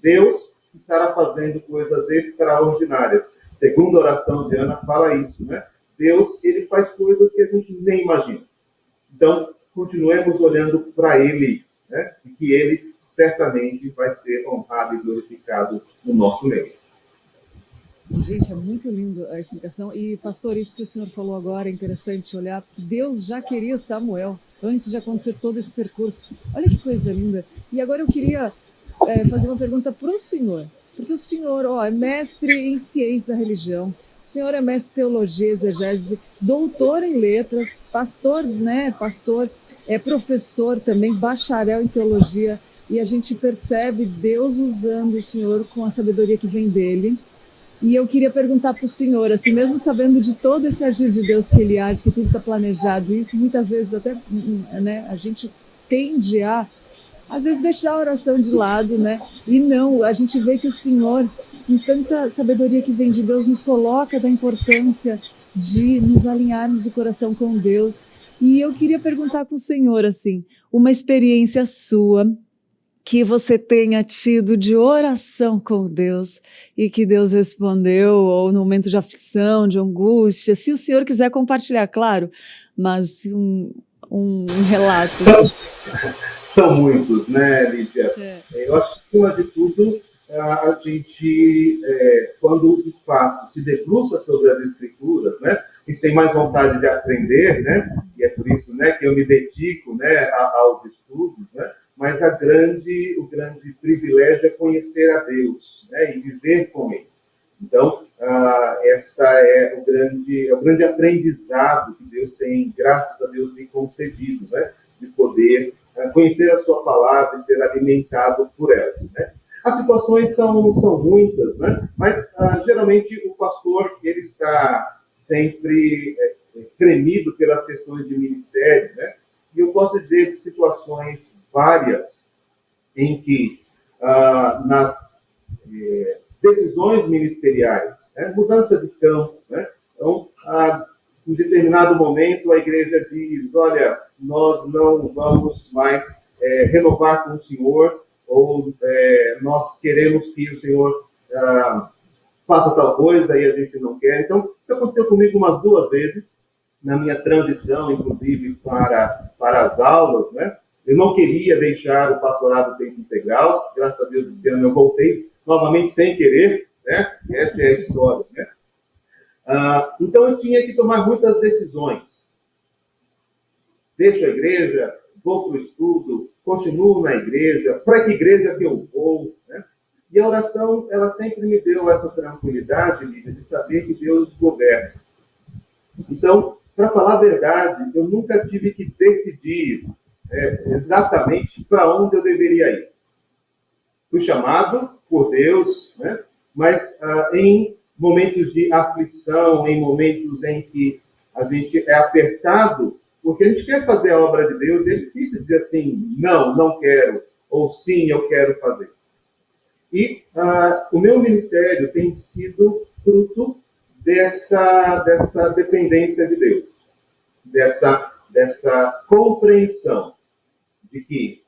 Deus estará fazendo coisas extraordinárias. Segundo a oração de Ana, fala isso, né? Deus, ele faz coisas que a gente nem imagina. Então, continuemos olhando para Ele, né? E que Ele certamente vai ser honrado e glorificado no nosso meio. Gente, é muito lindo a explicação. E, pastor, isso que o senhor falou agora é interessante olhar, porque Deus já queria Samuel antes de acontecer todo esse percurso. Olha que coisa linda. E agora eu queria fazer uma pergunta para o senhor, porque o senhor é mestre em ciência da religião, o senhor é mestre em teologia, exegese, doutor em letras, pastor, né? Pastor, professor também, bacharel em teologia, e a gente percebe Deus usando o senhor com a sabedoria que vem dele. E eu queria perguntar para o senhor, assim, mesmo sabendo de todo esse agir de Deus que ele age, que tudo está planejado, isso muitas vezes até, né, a gente tende a, às vezes, deixar a oração de lado, né? E não, a gente vê que o senhor, com tanta sabedoria que vem de Deus, nos coloca da importância de nos alinharmos o coração com Deus. E eu queria perguntar para o senhor, assim, uma experiência sua que você tenha tido de oração com Deus e que Deus respondeu, ou no momento de aflição, de angústia, se o senhor quiser compartilhar, claro, mas um relato. São muitos, né, Lídia? Eu acho que, acima de tudo, a gente, quando de fato se debruça sobre as Escrituras, né, a gente tem mais vontade de aprender, né, e é por isso, né, que eu me dedico, né, aos estudos, né, mas o grande privilégio é conhecer a Deus, né, e viver com Ele. Então, essa é o grande aprendizado que Deus tem, graças a Deus, me concedido, né, de poder conhecer a sua palavra e ser alimentado por ela, né? As situações são muitas, né? Mas geralmente o pastor ele está sempre premido pelas questões de ministério, né? E eu posso dizer de situações várias em que nas decisões ministeriais, né? Mudança de campo, né? Então, em determinado momento a igreja diz, olha, nós não vamos mais renovar com o Senhor, ou nós queremos que o Senhor faça tal coisa e a gente não quer. Então, isso aconteceu comigo umas 2 vezes, na minha transição, inclusive, para as aulas, né? Eu não queria deixar o pastorado tempo integral, graças a Deus, esse ano eu voltei novamente sem querer, né? Essa é a história, né? Então, eu tinha que tomar muitas decisões. Deixo a igreja, vou para o estudo, continuo na igreja, para que igreja que eu vou, né? E a oração, ela sempre me deu essa tranquilidade, Lídia, de saber que Deus governa. Então, para falar a verdade, eu nunca tive que decidir exatamente para onde eu deveria ir. Fui chamado por Deus, né? Mas em momentos de aflição, em momentos em que a gente é apertado, porque a gente quer fazer a obra de Deus, é difícil dizer assim, não quero, ou sim, eu quero fazer. E o meu ministério tem sido fruto dessa dependência de Deus, dessa compreensão de que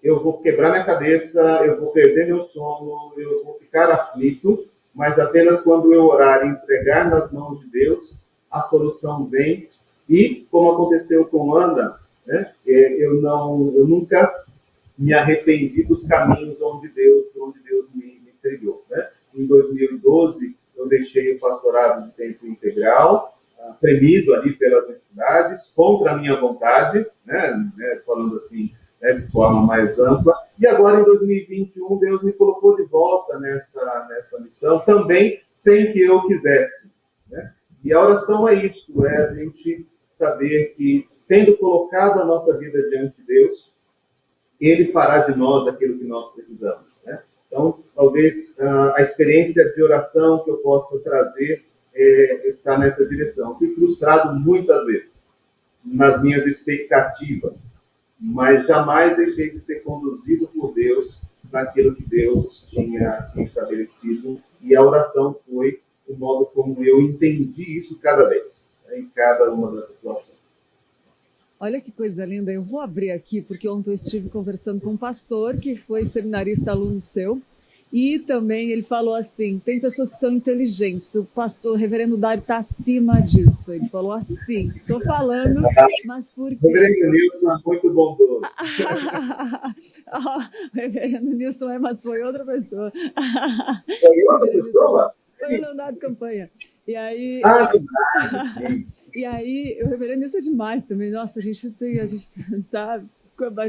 eu vou quebrar minha cabeça, eu vou perder meu sono, eu vou ficar aflito, mas apenas quando eu orar e entregar nas mãos de Deus, a solução vem. E, como aconteceu com Ana, né, eu nunca me arrependi dos caminhos onde Deus me trilhou, né? Em 2012, eu deixei o pastorado de tempo integral, premido ali pelas necessidades, contra a minha vontade, né, falando assim, né, de forma mais ampla. E agora, em 2021, Deus me colocou de volta nessa missão, também sem que eu quisesse, né? E a oração é isto, é a gente saber que, tendo colocado a nossa vida diante de Deus, Ele fará de nós aquilo que nós precisamos, né? Então, talvez a experiência de oração que eu possa trazer está nessa direção. Fui frustrado muitas vezes nas minhas expectativas, mas jamais deixei de ser conduzido por Deus naquilo que Deus tinha estabelecido. E a oração foi o modo como eu entendi isso cada vez, né, em cada uma das situações. Olha que coisa linda, eu vou abrir aqui, porque ontem eu estive conversando com um pastor que foi seminarista aluno seu, E também ele falou assim, tem pessoas que são inteligentes, o pastor, o reverendo Dário está acima disso. Ele falou assim, estou falando, mas por quê? O reverendo Nilson é muito bondoso. O reverendo Nilson é, mas foi outra pessoa. Foi outra pessoa? Foi o Leonardo Campanha. E aí, e aí, o reverendo Nilson é demais também. Nossa, a gente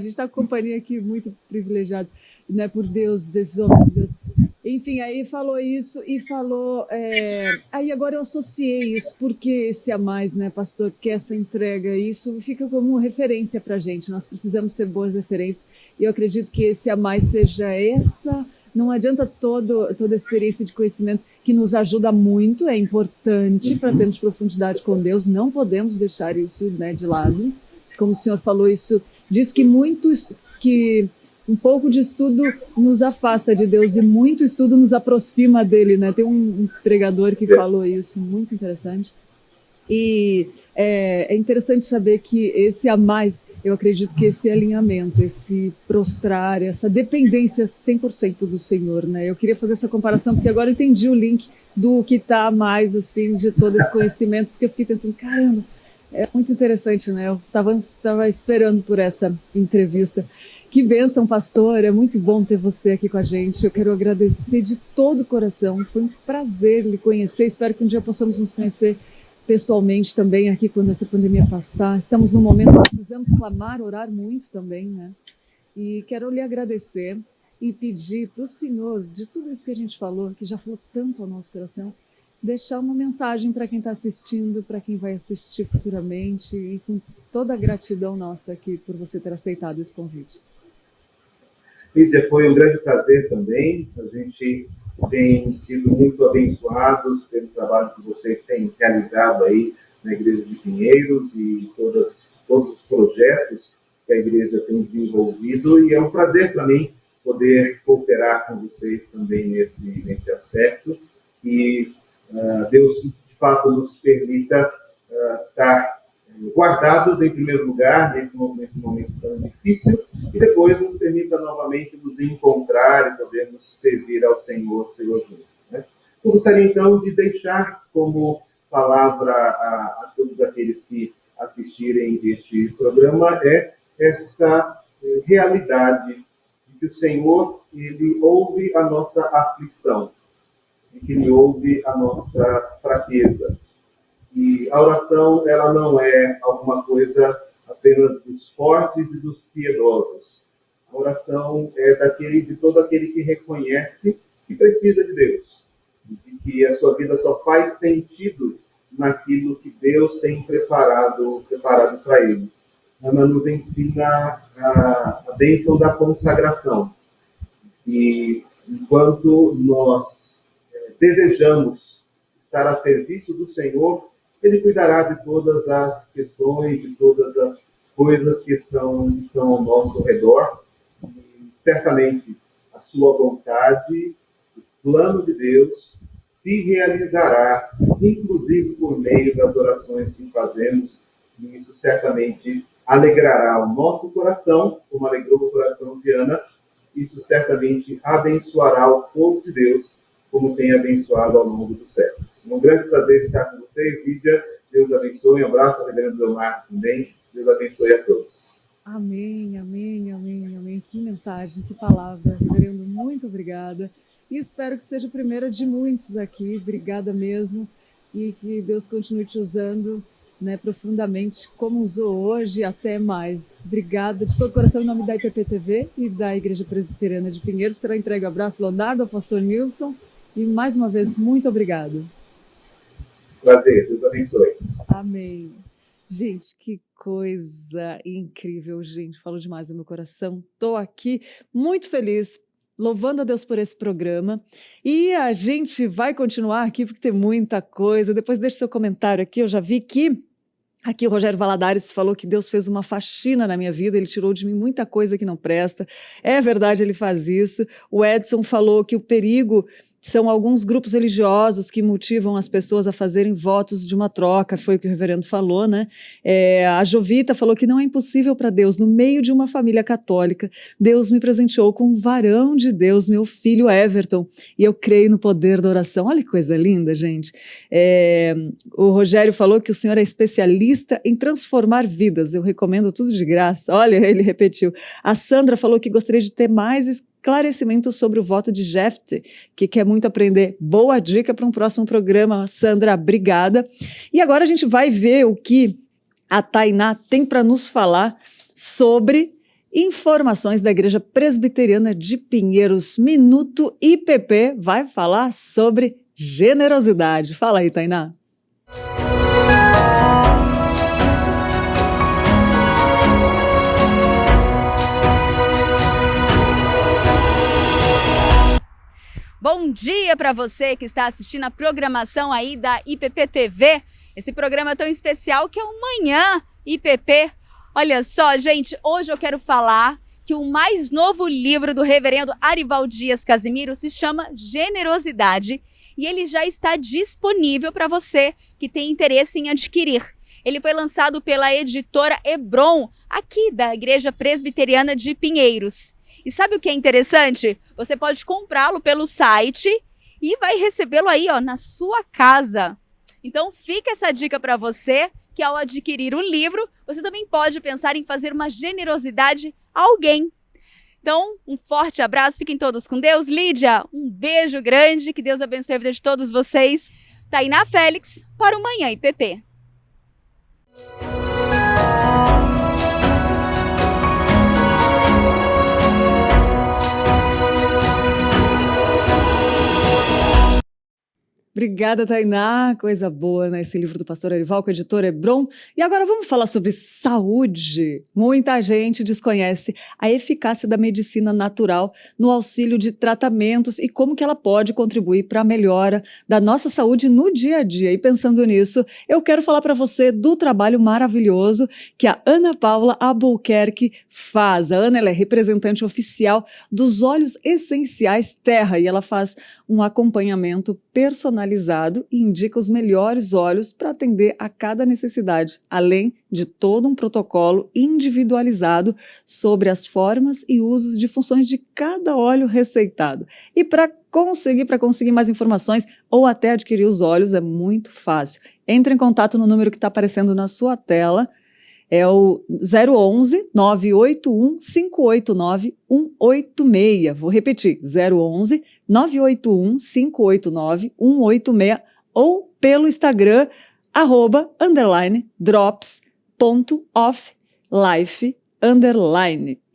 está com companhia aqui muito privilegiada, né, por Deus, desses homens de Deus. Enfim, aí falou isso e falou... Aí agora eu associei isso, porque esse a mais, né, pastor? Porque essa entrega, isso fica como referência para a gente. Nós precisamos ter boas referências. E eu acredito que esse a mais seja essa... Não adianta toda a experiência de conhecimento, que nos ajuda muito, é importante para termos profundidade com Deus, não podemos deixar isso, né, de lado. Como o senhor falou, isso diz que um pouco de estudo nos afasta de Deus e muito estudo nos aproxima dele, né? Tem um pregador que falou isso, muito interessante. E é interessante saber que esse a mais, eu acredito que esse alinhamento, esse prostrar, essa dependência 100% do Senhor, né? Eu queria fazer essa comparação, porque agora eu entendi o link do que está a mais, assim, de todo esse conhecimento, porque eu fiquei pensando, caramba, é muito interessante, né? Eu estava esperando por essa entrevista. Que bênção, pastor, é muito bom ter você aqui com a gente. Eu quero agradecer de todo o coração, foi um prazer lhe conhecer, espero que um dia possamos nos conhecer pessoalmente também aqui quando essa pandemia passar. Estamos num momento que precisamos clamar, orar muito também, né? E quero lhe agradecer e pedir para o Senhor, de tudo isso que a gente falou, que já falou tanto ao nosso coração, deixar uma mensagem para quem está assistindo, para quem vai assistir futuramente, e com toda a gratidão nossa aqui por você ter aceitado esse convite. Lídia, foi um grande prazer também. A gente tem sido muito abençoados pelo trabalho que vocês têm realizado aí na Igreja de Pinheiros e todos os projetos que a Igreja tem desenvolvido, e é um prazer para mim poder cooperar com vocês também nesse aspecto, e Deus, de fato, nos permita estar guardados em primeiro lugar nesse momento tão difícil, e depois nos permita novamente nos encontrar e podermos servir ao Senhor juntos, né? Eu gostaria então de deixar como palavra a todos aqueles que assistirem este programa esta realidade de que o Senhor, Ele ouve a nossa aflição, e que Ele ouve a nossa fraqueza. E a oração, ela não é alguma coisa apenas dos fortes e dos piedosos. A oração é de todo aquele que reconhece que precisa de Deus, e que a sua vida só faz sentido naquilo que Deus tem preparado para ele. Ana nos ensina a bênção da consagração. E enquanto nós desejamos estar a serviço do Senhor, Ele cuidará de todas as questões, de todas as coisas que estão ao nosso redor. E certamente a sua vontade, o plano de Deus, se realizará, inclusive por meio das orações que fazemos. E isso certamente alegrará o nosso coração, como alegrou o coração de Ana. Isso certamente abençoará o povo de Deus, como tem abençoado ao longo dos séculos. Um grande prazer estar com vocês, Lídia. Deus abençoe. Um abraço ao reverendo Leonardo também. Deus abençoe a todos. Amém, amém, amém, amém. Que mensagem, que palavra. Reverendo, muito obrigada. E espero que seja a primeira de muitos aqui. Obrigada mesmo. E que Deus continue te usando, né, profundamente, como usou hoje, até mais. Obrigada de todo o coração, em nome da IPPTV e da Igreja Presbiteriana de Pinheiros. Será entregue o abraço, Leonardo, ao pastor Nilson. E mais uma vez, muito obrigado. Prazer, Deus abençoe. Amém. Gente, que coisa incrível, gente. Falou demais no meu coração. Estou aqui muito feliz, louvando a Deus por esse programa. E a gente vai continuar aqui, porque tem muita coisa. Depois deixe seu comentário aqui. Eu já vi que aqui o Rogério Valadares falou que Deus fez uma faxina na minha vida, Ele tirou de mim muita coisa que não presta. É verdade, Ele faz isso. O Edson falou que o perigo são alguns grupos religiosos que motivam as pessoas a fazerem votos de uma troca, foi o que o reverendo falou, né? A Jovita falou que não é impossível para Deus, no meio de uma família católica, Deus me presenteou com um varão de Deus, meu filho Everton, e eu creio no poder da oração. Olha que coisa linda, gente. O Rogério falou que o senhor é especialista em transformar vidas, eu recomendo tudo de graça. Olha, ele repetiu. A Sandra falou que gostaria de ter mais esclarecimento sobre o voto de Jefte, que quer muito aprender. Boa dica para um próximo programa, Sandra, obrigada. E agora a gente vai ver o que a Tainá tem para nos falar sobre informações da Igreja Presbiteriana de Pinheiros. Minuto IPP vai falar sobre generosidade. Fala aí, Tainá. Bom dia para você que está assistindo a programação aí da IPP TV, esse programa tão especial que é o Manhã IPP. Olha só, gente, hoje eu quero falar que o mais novo livro do reverendo Arival Dias Casimiro se chama Generosidade e ele já está disponível para você que tem interesse em adquirir. Ele foi lançado pela editora Hebron, aqui da Igreja Presbiteriana de Pinheiros. E sabe o que é interessante? Você pode comprá-lo pelo site e vai recebê-lo aí, ó, na sua casa. Então fica essa dica para você, que ao adquirir o livro, você também pode pensar em fazer uma generosidade a alguém. Então, um forte abraço, fiquem todos com Deus. Lídia, um beijo grande, que Deus abençoe a vida de todos vocês. Tainá Félix, para o Manhã IPP. Obrigada, Tainá. Coisa boa, né? Esse livro do pastor Arival com a editora Hebron. E agora vamos falar sobre saúde. Muita gente desconhece a eficácia da medicina natural no auxílio de tratamentos e como que ela pode contribuir para a melhora da nossa saúde no dia a dia. E pensando nisso, eu quero falar para você do trabalho maravilhoso que a Ana Paula Albuquerque faz. A Ana, ela é representante oficial dos Óleos Essenciais Terra e ela faz um acompanhamento personalizado e indica os melhores óleos para atender a cada necessidade, além de todo um protocolo individualizado sobre as formas e usos de funções de cada óleo receitado. E para conseguir mais informações ou até adquirir os óleos é muito fácil. Entre em contato no número que está aparecendo na sua tela. É o 011 981 589 186. Vou repetir, 011 981 589 186 ou pelo Instagram @drops.offlife_.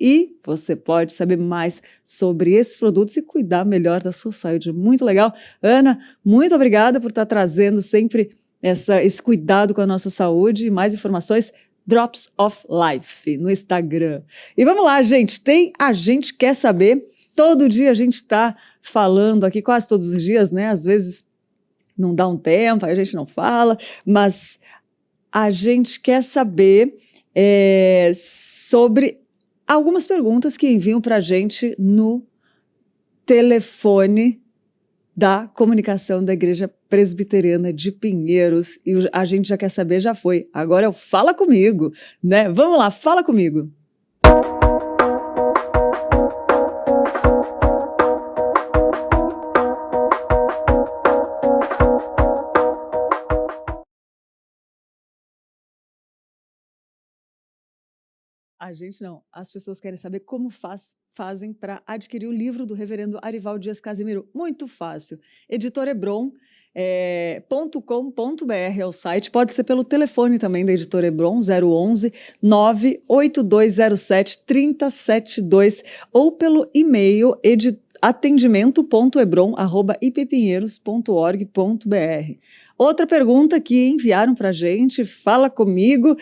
E você pode saber mais sobre esses produtos e cuidar melhor da sua saúde. Muito legal. Ana, muito obrigada por estar trazendo sempre esse cuidado com a nossa saúde e mais informações. Drops of Life no Instagram. E vamos lá, gente, A Gente Quer Saber. Todo dia a gente está falando aqui, quase todos os dias, né? Às vezes não dá um tempo, a gente não fala, mas a gente quer saber sobre algumas perguntas que enviam para a gente no telefone da comunicação da Igreja Presbiteriana de Pinheiros. E a gente já quer saber, já foi. Agora é o Fala Comigo, né? Vamos lá, fala comigo. A gente não, as pessoas querem saber como fazem para adquirir o livro do reverendo Arival Dias Casimiro. Muito fácil. Editora Hebron, .com.br é o site, pode ser pelo telefone também da Editora Hebron, 011 98207 3072 ou pelo e-mail atendimento.hebron@ippinheiros.org.br. Outra pergunta que enviaram para a gente, fala comigo,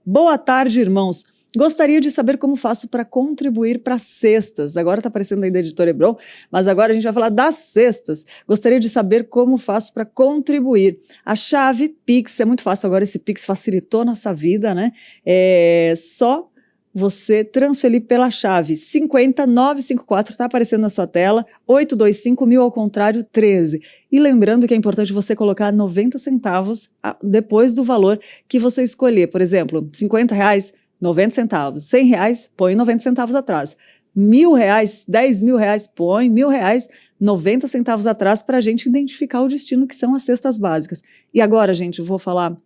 boa tarde, irmãos. Gostaria de saber como faço para contribuir para cestas. Agora está aparecendo aí da Editora Hebron, mas agora a gente vai falar das cestas. Gostaria de saber como faço para contribuir. A chave Pix, é muito fácil agora, esse Pix facilitou nossa vida, né? É só você transferir pela chave 50954, está aparecendo na sua tela, 825.000 ao contrário 13. E lembrando que é importante você colocar 90 centavos depois do valor que você escolher. Por exemplo, R$50, 90 centavos. R$100, põe 90 centavos atrás. R$1.000, R$10.000, põe R$1.000, 90 centavos atrás para a gente identificar o destino que são as cestas básicas. E agora, gente, eu vou falar,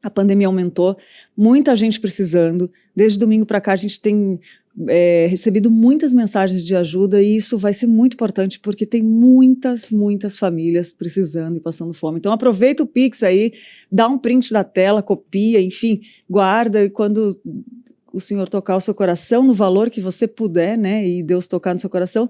a pandemia aumentou, muita gente precisando, desde domingo para cá a gente tem recebido muitas mensagens de ajuda e isso vai ser muito importante porque tem muitas famílias precisando e passando fome. Então aproveita o Pix aí, dá um print da tela, copia, enfim, guarda e quando o Senhor tocar o seu coração no valor que você puder, né, e Deus tocar no seu coração,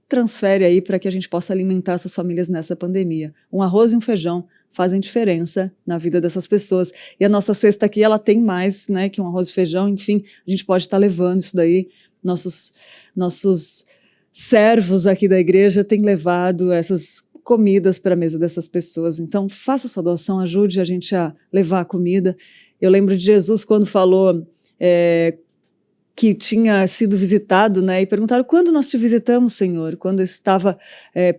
transfere aí para que a gente possa alimentar essas famílias nessa pandemia. Um arroz e um feijão fazem diferença na vida dessas pessoas. E a nossa cesta aqui, ela tem mais, né, que um arroz e feijão, enfim, a gente pode estar levando isso daí. Nossos servos aqui da igreja têm levado essas comidas para a mesa dessas pessoas. Então, faça sua doação, ajude a gente a levar a comida. Eu lembro de Jesus quando falou que tinha sido visitado, né, e perguntaram, quando nós te visitamos, Senhor? Quando eu estava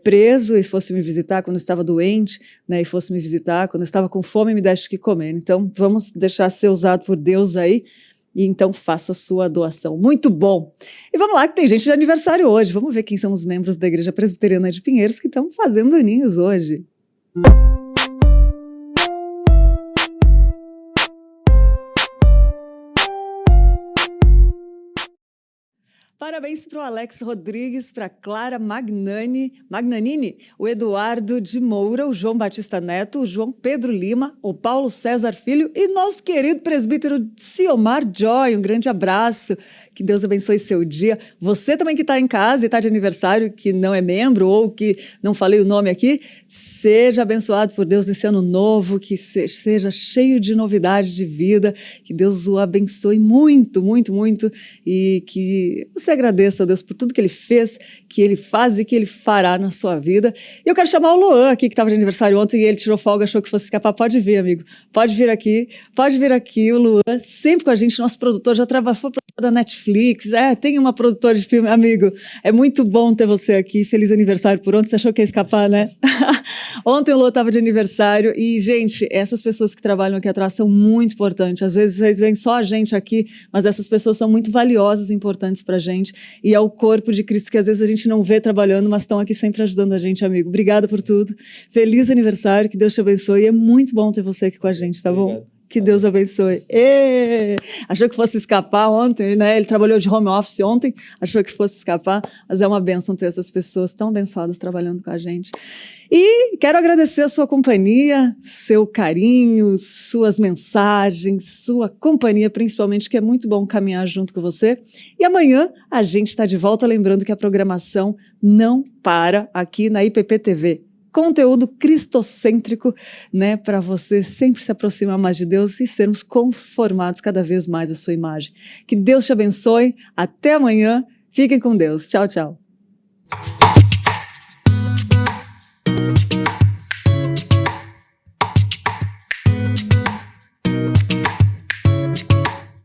preso e fosse me visitar, quando eu estava doente, né, e fosse me visitar, quando eu estava com fome e me deste o que comer. Então, vamos deixar ser usado por Deus aí, e então faça a sua doação. Muito bom! E vamos lá, que tem gente de aniversário hoje. Vamos ver quem são os membros da Igreja Presbiteriana de Pinheiros que estão fazendo aninhos hoje. Parabéns para o Alex Rodrigues, para a Clara Magnanini, o Eduardo de Moura, o João Batista Neto, o João Pedro Lima, o Paulo César Filho e nosso querido presbítero Ciomar Joy. Um grande abraço, que Deus abençoe seu dia. Você também que está em casa e está de aniversário, que não é membro ou que não falei o nome aqui, seja abençoado por Deus nesse ano novo, que seja cheio de novidades de vida, que Deus o abençoe muito, muito, muito e que você agradeça a Deus por tudo que Ele fez, que Ele faz e que Ele fará na sua vida. E eu quero chamar o Luan aqui, que estava de aniversário ontem e ele tirou folga, achou que fosse escapar. Pode vir, amigo. Pode vir aqui, o Luan, sempre com a gente, nosso produtor, já foi produtor da Netflix, tem uma produtora de filme, amigo. É muito bom ter você aqui. Feliz aniversário por ontem. Você achou que ia escapar, né? Ontem o Luan estava de aniversário e, gente, essas pessoas que trabalham aqui atrás são muito importantes. Às vezes vocês veem só a gente aqui, mas essas pessoas são muito valiosas e importantes pra gente. E é o corpo de Cristo que às vezes a gente não vê trabalhando, mas estão aqui sempre ajudando a gente, amigo. Obrigada por tudo. Feliz aniversário, que Deus te abençoe. É muito bom ter você aqui com a gente, tá bom? Que Deus abençoe. Achou que fosse escapar ontem, né? Ele trabalhou de home office ontem, achou que fosse escapar, mas é uma bênção ter essas pessoas tão abençoadas trabalhando com a gente. E quero agradecer a sua companhia, seu carinho, suas mensagens, sua companhia, principalmente, que é muito bom caminhar junto com você. E amanhã a gente está de volta, lembrando que a programação não para aqui na IPP TV. Conteúdo cristocêntrico, né, para você sempre se aproximar mais de Deus e sermos conformados cada vez mais à sua imagem. Que Deus te abençoe. Até amanhã. Fiquem com Deus. Tchau, tchau.